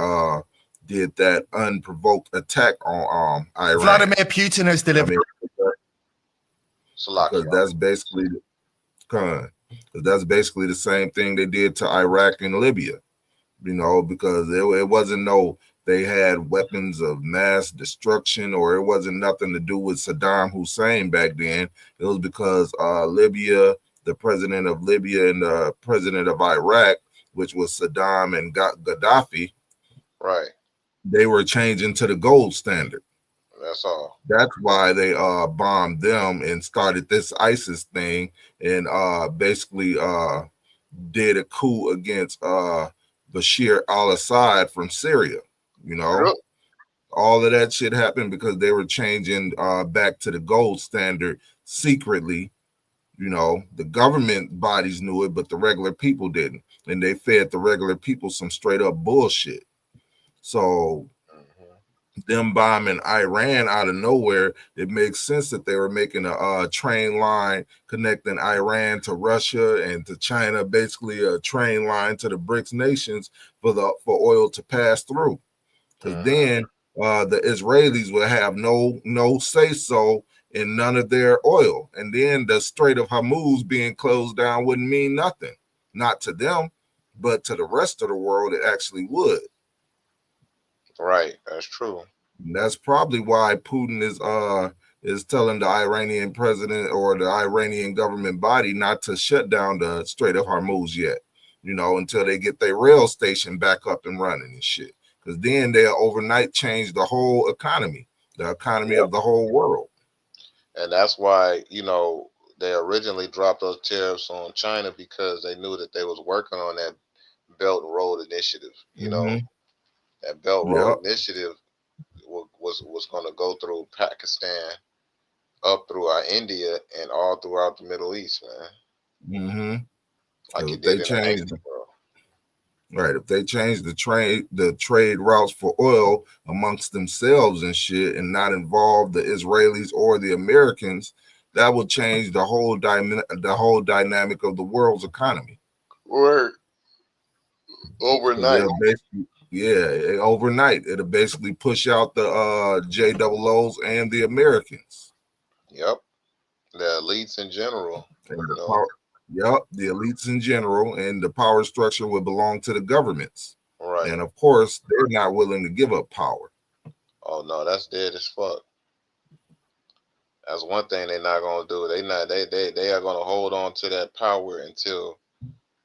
did that unprovoked attack on Iran. Vladimir Putin has delivered. Because that's basically the same thing they did to Iraq and Libya, because it wasn't they had weapons of mass destruction, or it wasn't nothing to do with Saddam Hussein back then. It was because Libya, the president of Libya and the president of Iraq, which was Saddam and Gaddafi, right? They were changing to the gold standard. That's all. That's why they bombed them and started this ISIS thing, and basically did a coup against Bashir al-Assad from Syria. All of that shit happened because they were changing back to the gold standard secretly. The government bodies knew it, but the regular people didn't, and they fed the regular people some straight up bullshit. So them bombing Iran out of nowhere, it makes sense that they were making a train line connecting Iran to Russia and to China, basically a train line to the BRICS nations for oil to pass through. Because then the Israelis will have no say so in none of their oil, and then the Strait of Hormuz being closed down wouldn't mean nothing, not to them, but to the rest of the world it actually would. Right, that's true. And that's probably why Putin is telling the Iranian president or the Iranian government body not to shut down the Strait of Hormuz yet, until they get their rail station back up and running and shit. Because then they'll overnight change the whole economy, the economy of the whole world. And that's why, they originally dropped those tariffs on China because they knew that they was working on that Belt and Road Initiative. That Belt Road Initiative was going to go through Pakistan, up through India, and all throughout the Middle East, man. Like it did in the ancient world. Right. If they change the trade routes for oil amongst themselves and shit, and not involve the Israelis or the Americans, that will change the whole dynamic of the world's economy. Word. Overnight. Overnight. It'll basically push out the JOOs and the Americans. Yep. The elites in general. The elites in general, and the power structure would belong to the governments. Right. And of course, they're not willing to give up power. Oh no, that's dead as fuck. That's one thing they're not gonna do. They are gonna hold on to that power until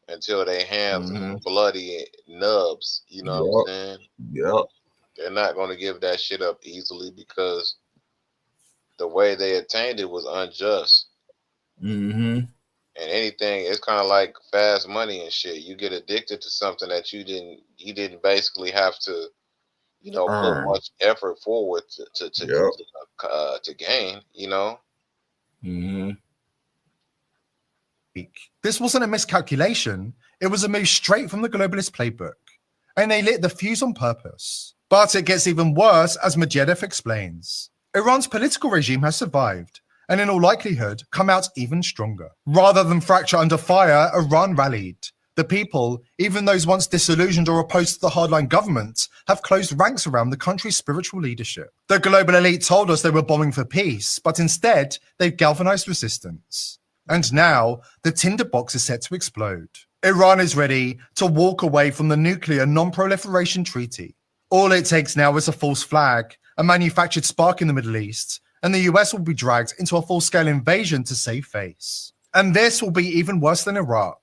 their hands bloody nubs. You know what I'm saying? Yep. They're not gonna give that shit up easily because the way they attained it was unjust. Mm-hmm. And anything, it's kind of like fast money and shit. You get addicted to something that you didn't basically have to, put Earn. much effort forward Yep. to gain. Mm-hmm. This wasn't a miscalculation. It was a move straight from the globalist playbook. And they lit the fuse on purpose. But it gets even worse, as Medvedev explains. Iran's political regime has survived, and in all likelihood, come out even stronger. Rather than fracture under fire, Iran rallied. The people, even those once disillusioned or opposed to the hardline government, have closed ranks around the country's spiritual leadership. The global elite told us they were bombing for peace, but instead, they've galvanized resistance. And now, the tinderbox is set to explode. Iran is ready to walk away from the nuclear non-proliferation treaty. All it takes now is a false flag, a manufactured spark in the Middle East, and the US will be dragged into a full-scale invasion to save face. And this will be even worse than Iraq.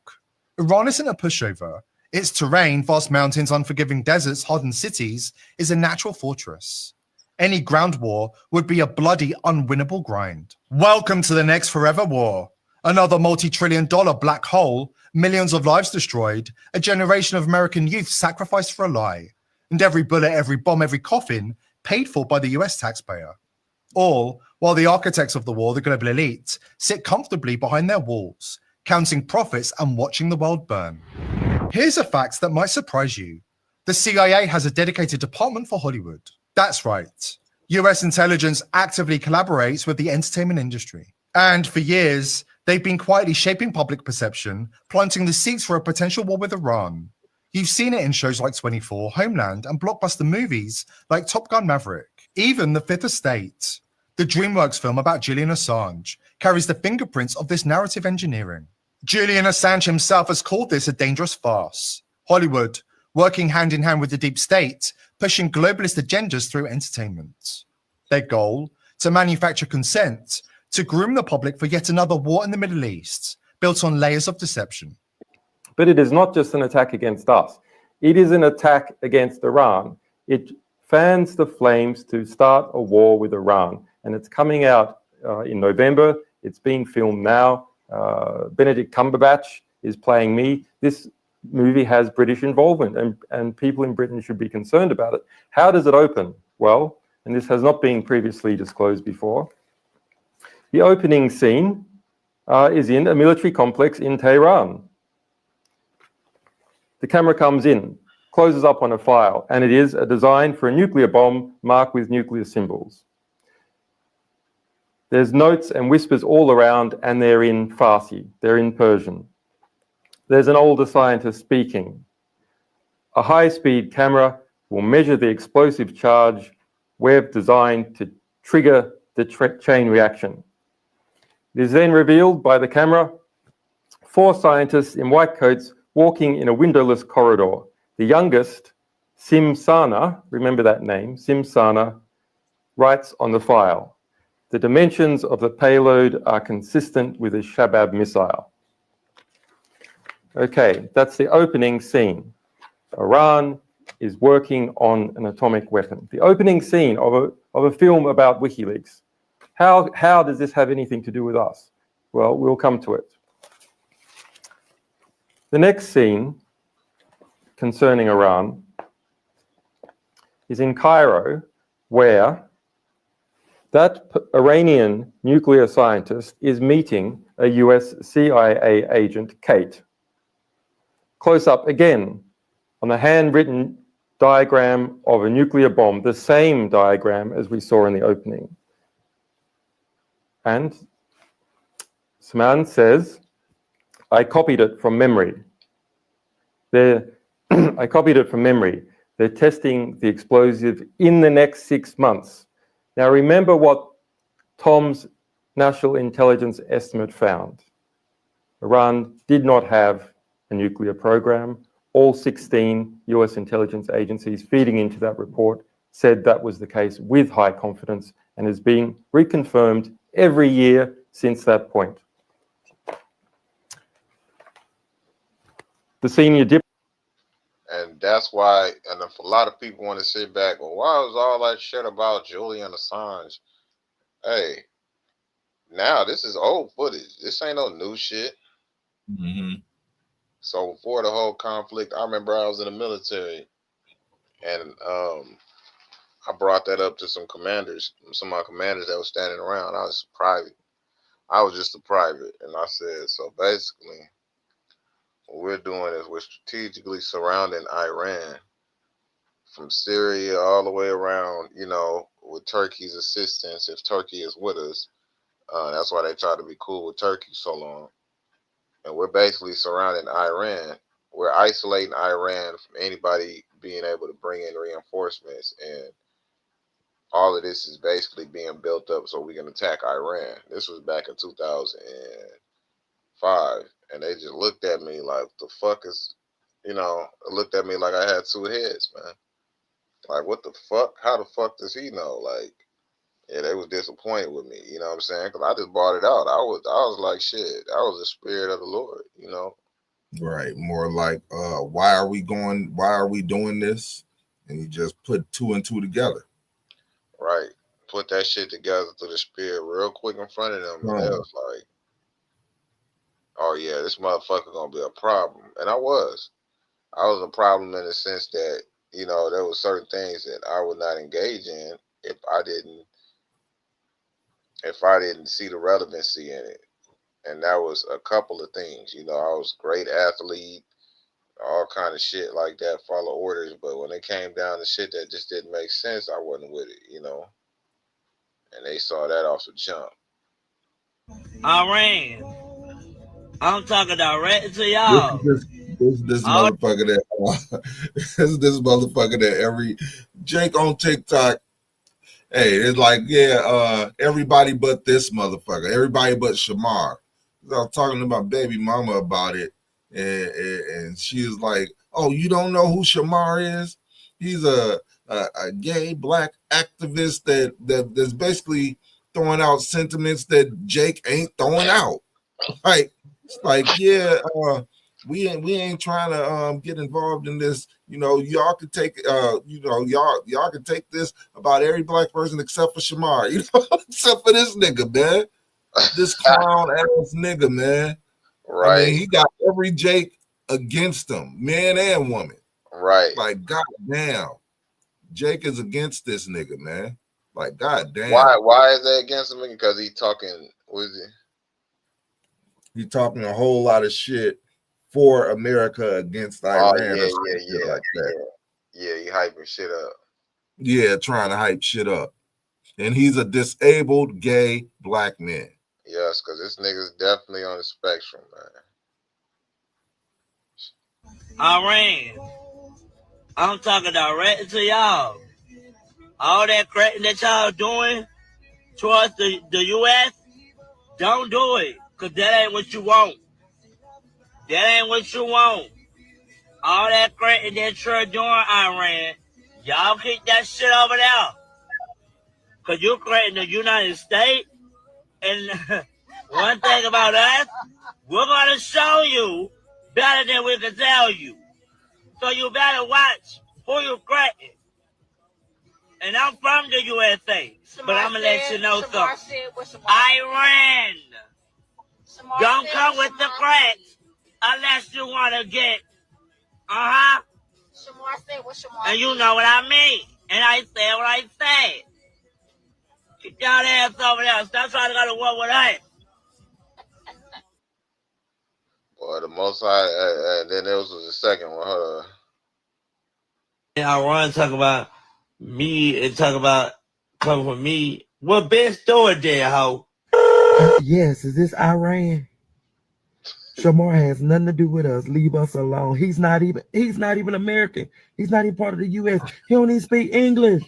Iran isn't a pushover. Its terrain, vast mountains, unforgiving deserts, hardened cities, is a natural fortress. Any ground war would be a bloody, unwinnable grind. Welcome to the next forever war. Another multi-trillion-dollar black hole, millions of lives destroyed, a generation of American youth sacrificed for a lie, and every bullet, every bomb, every coffin paid for by the US taxpayer. All while the architects of the war, the global elite, sit comfortably behind their walls, counting profits and watching the world burn. Here's a fact that might surprise you. The CIA has a dedicated department for Hollywood. That's right. US intelligence actively collaborates with the entertainment industry. And for years, they've been quietly shaping public perception, planting the seeds for a potential war with Iran. You've seen it in shows like 24, Homeland, and blockbuster movies like Top Gun Maverick. Even The Fifth Estate, the DreamWorks film about Julian Assange, carries the fingerprints of this narrative engineering. Julian Assange himself has called this a dangerous farce. Hollywood, working hand in hand with the deep state, pushing globalist agendas through entertainment. Their goal, to manufacture consent, to groom the public for yet another war in the Middle East, built on layers of deception. But it is not just an attack against us. It is an attack against Iran. It fans the flames to start a war with Iran. And it's coming out in November. It's being filmed now. Benedict Cumberbatch is playing me. This movie has British involvement, and people in Britain should be concerned about it. How does it open? Well, and this has not been previously disclosed before, the opening scene is in a military complex in Tehran. The camera comes in, closes up on a file, and it is a design for a nuclear bomb marked with nuclear symbols. There's notes and whispers all around, and they're in Farsi, they're in Persian. There's an older scientist speaking. A high-speed camera will measure the explosive charge we've designed to trigger the chain reaction. It is then revealed by the camera 4 scientists in white coats walking in a windowless corridor. The youngest, Simsana, remember that name, Simsana, writes on the file, the dimensions of the payload are consistent with a Shabab missile. Okay, that's the opening scene. Iran is working on an atomic weapon. The opening scene of a film about WikiLeaks. How does this have anything to do with us? Well, we'll come to it. The next scene concerning Iran is in Cairo, where that Iranian nuclear scientist is meeting a US CIA agent, Kate. Close up again on the handwritten diagram of a nuclear bomb, the same diagram as we saw in the opening. And Saman says, I copied it from memory. I copied it from memory. They're testing the explosive in the next 6 months. Now remember what Tom's National Intelligence Estimate found. Iran did not have a nuclear program. All 16 US intelligence agencies feeding into that report said that was the case with high confidence and has been reconfirmed every year since that point. The senior dip. And that's why, and if a lot of people want to sit back, well, why was all that shit about Julian Assange? Hey, now this is old footage. This ain't no new shit. Mm-hmm. So before the whole conflict, I remember I was in the military, and I brought that up to some commanders, some of my commanders that was standing around. I was private. I was just a private, and I said, so basically, what we're doing is we're strategically surrounding Iran from Syria all the way around, you know, with Turkey's assistance. If Turkey is with us, that's why they try to be cool with Turkey so long. And we're basically surrounding Iran. We're isolating Iran from anybody being able to bring in reinforcements. And all of this is basically being built up so we can attack Iran. This was back in 2005. And they just looked at me like, the fuck is, looked at me like I had two heads, man. Like, what the fuck? How the fuck does he know? Like, yeah, they was disappointed with me. You know what I'm saying? Because I just bought it out. I was like, shit. I was the spirit of the Lord. You know. Right. More like, why are we doing this? And you just put two and two together. Right. Put that shit together through the spirit real quick in front of them, and they was like, oh yeah, this motherfucker gonna be a problem. And I was a problem in the sense that, you know, there were certain things that I would not engage in if I didn't see the relevancy in it. And that was a couple of things. You know, I was a great athlete, all kind of shit like that, follow orders. But when it came down to shit that just didn't make sense, I wasn't with it, you know. And they saw that off the jump. Iran. I'm talking direct to y'all. This motherfucker that this motherfucker that every Jake on TikTok. Hey, it's like, yeah, everybody but this motherfucker, everybody but Shamar. I was talking to my baby mama about it, and she was like, "Oh, you don't know who Shamar is? He's a gay black activist that's basically throwing out sentiments that Jake ain't throwing out." Like, it's like, yeah, we ain't trying to get involved in this. You know, y'all could take y'all could take this about every black person except for Shamar, you know, except for this nigga, man. This clown ass nigga, man. Right. I mean, he got every Jake against him, man and woman. Right. Like, goddamn. Jake is against this nigga, man. Like, goddamn. Why is that against him? Because he talking, what is he? He talking a whole lot of shit for America against Iran. Yeah, Like that. Yeah, he hyping shit up. Yeah, trying to hype shit up. And he's a disabled gay black man. Yes, because this nigga's definitely on the spectrum, man. Iran. I'm talking direct to y'all. All that crap that y'all doing towards the U.S., don't do it, because that ain't what you want. That ain't what you want. All that crap that you're doing, Iran, y'all keep that shit over there. Because you're creating the United States. And one thing about us, we're going to show you better than we can tell you. So you better watch who you creating. And I'm from the USA, but I'm going to let you know something. Iran, don't come with the cracks unless you want to get, and you know what I mean. And I said what I said. Keep y'all ass over there. Stop trying to go to war with us. Boy, the most high, and then there was the second one. Hold on. I want to talk about me and talk about coming from me. What best doing there, ho? Yes, is this Iran? Shamar has nothing to do with us. Leave us alone. He's not even American. He's not even part of the U.S. He don't even speak English.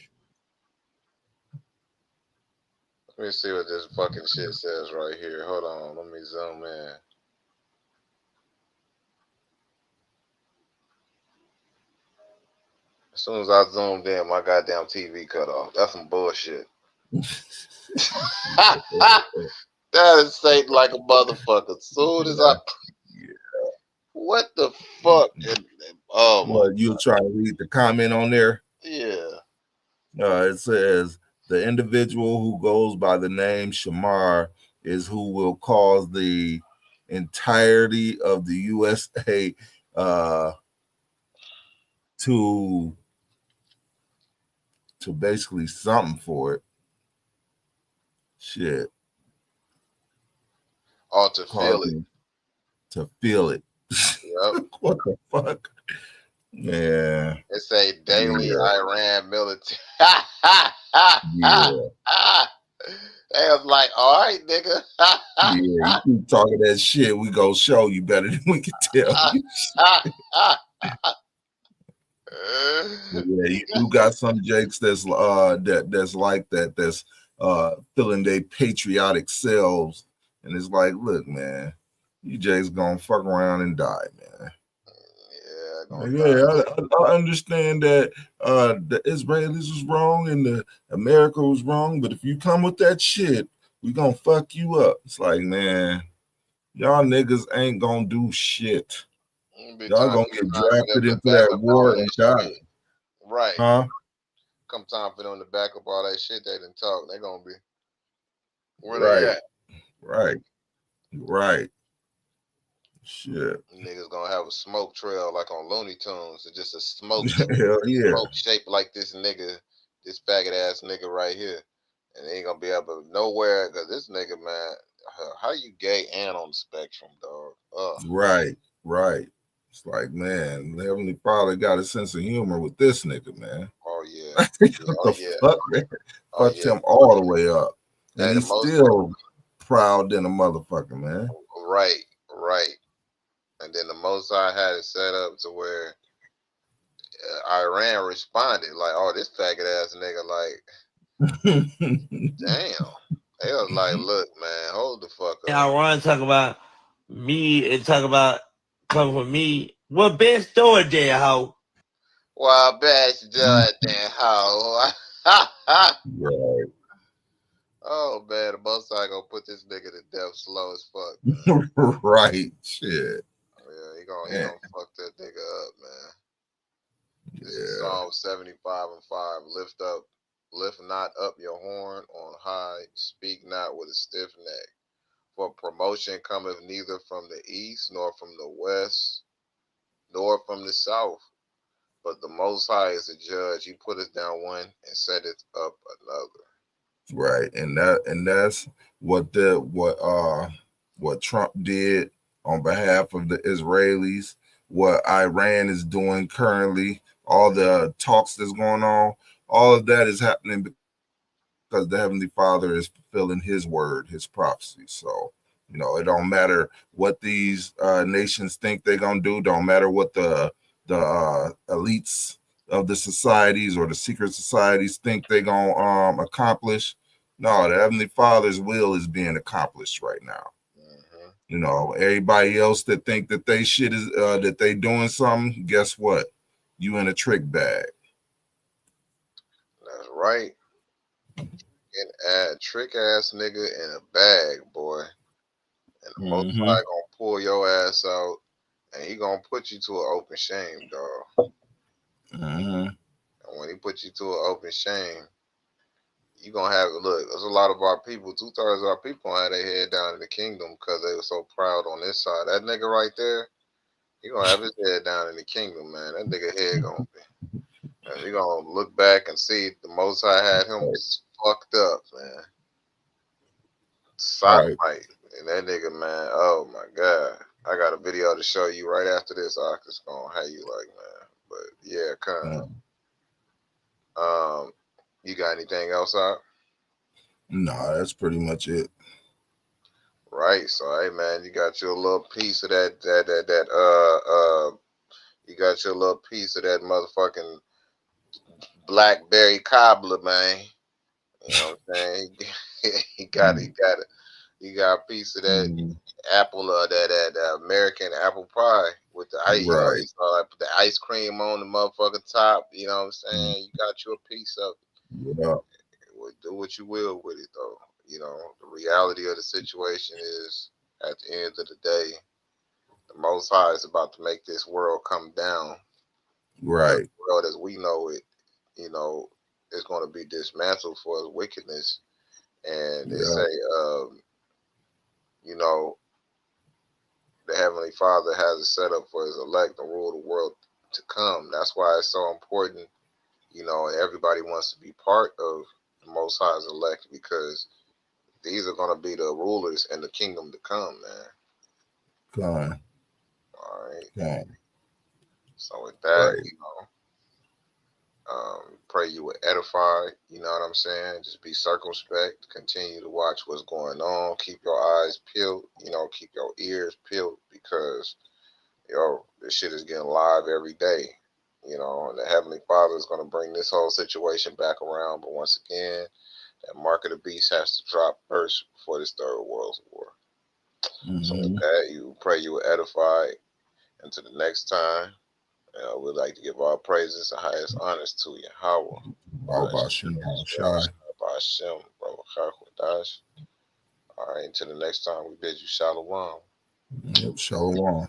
Let me see what this fucking shit says right here. Hold on. Let me zoom in. As soon as I zoomed in, my goddamn TV cut off. That's some bullshit. That is Satan like a motherfucker. As soon as I... What the fuck? Oh, well, you try to read the comment on there? Yeah. It says, The individual who goes by the name Shamar is who will cause the entirety of the USA to basically something for it. Shit. Or to feel it. To feel it. Yep. What the fuck? Yeah. It's a daily Iran military. Yeah. They was like, all right, nigga. Yeah, you keep talking that shit, we go show you better than we can tell you. Yeah, you got some jakes that's that's like that, that's feeling their patriotic selves, and it's like, look, man, you jakes gonna fuck around and die, man. Yeah, I understand that the Israelis was wrong and the America was wrong, but if you come with that shit, we gonna fuck you up. It's like, man, y'all niggas ain't gonna do shit. Y'all gonna get drafted into that war and die. Right. Huh? Come time for them to back up all that shit they didn't talk. They gonna be where they Right. at? Right. Shit. Niggas gonna have a smoke trail like on Looney Tunes. It's just a smoke, Hell yeah. smoke shaped like this nigga, this faggot ass nigga right here. And they ain't gonna be able to nowhere because this nigga, man, how you gay and on the spectrum, dog? Right. It's like, man, the Heavenly Father got a sense of humor with this nigga, man. Oh yeah. What the fuck, man? Fucked him all the way up. And Hey, he's still proud than a motherfucker, man. Right. And then the Most High had it set up to where Iran responded like, "Oh, this faggot ass nigga, like, damn." They was like, "Look, man, hold the fuck up." I want to talk about me and talk about come for me. What bitch doing there, ho? Well, bitch doing that, ho. Right. Oh man, the Most High gonna put this nigga to death slow as fuck, man. Right. Shit. Yeah, he gonna fuck that nigga up, man. This is Psalm 75:5. Lift not up your horn on high, speak not with a stiff neck. For promotion cometh neither from the east, nor from the west, nor from the south. But the Most High is a judge. He putteth down one and setteth up another. Right. And that's what Trump did on behalf of the Israelis, what Iran is doing currently, all the talks that's going on, all of that is happening because the Heavenly Father is fulfilling his word, his prophecy. So, it don't matter what these nations think they're gonna do, don't matter what the elites of the societies or the secret societies think they're gonna accomplish. No, the Heavenly Father's will is being accomplished right now. Everybody else that think that they shit is that they doing something, guess what? You in a trick bag. That's right. And trick ass nigga in a bag, boy. And the Most High gonna pull your ass out, and he gonna put you to an open shame, dog. And when he put you to an open shame, you gonna have look. There's a lot of our people. 2/3 of our people had their head down in the kingdom because they were so proud on this side. That nigga right there, he gonna have his head down in the kingdom, man. That nigga head gonna be. And he gonna look back and see the Most High had him fucked up, man. Sodomite. And that nigga, man, oh my God. I got a video to show you right after this. I just gonna have you like, man. But yeah, kind of. You got anything else out? No, that's pretty much it. Right. So hey man, you got your little piece of that you got your little piece of that motherfucking blackberry cobbler, man. You know what I'm saying? He got a piece of that apple that American apple pie with the ice, put the ice cream on the motherfucking top. You know what I'm saying? You got you a piece of it. Yeah. Do what you will with it, though. The reality of the situation is, at the end of the day, the Most High is about to make this world come down. Right. The world as we know it, is going to be dismantled for his wickedness. And they Yeah. say, you know, the Heavenly Father has it set up for his elect to rule the world to come. That's why it's so important, you know, and everybody wants to be part of the Most High's elect, because these are going to be the rulers in the kingdom to come, man. Fine. All right. Fine. So with that, Right. you know, pray you were edified. You know what I'm saying? Just be circumspect. Continue to watch what's going on. Keep your eyes peeled. You know, keep your ears peeled, because yo, this shit is getting live every day. You know, and the Heavenly Father is going to bring this whole situation back around. But once again, that mark of the beast has to drop first before this third world war. So with that, you pray you were edified. Until the next time, we'd like to give all praises and highest honors to Yahweh. All All right, until the next time, we bid you shalom. Yep, shalom.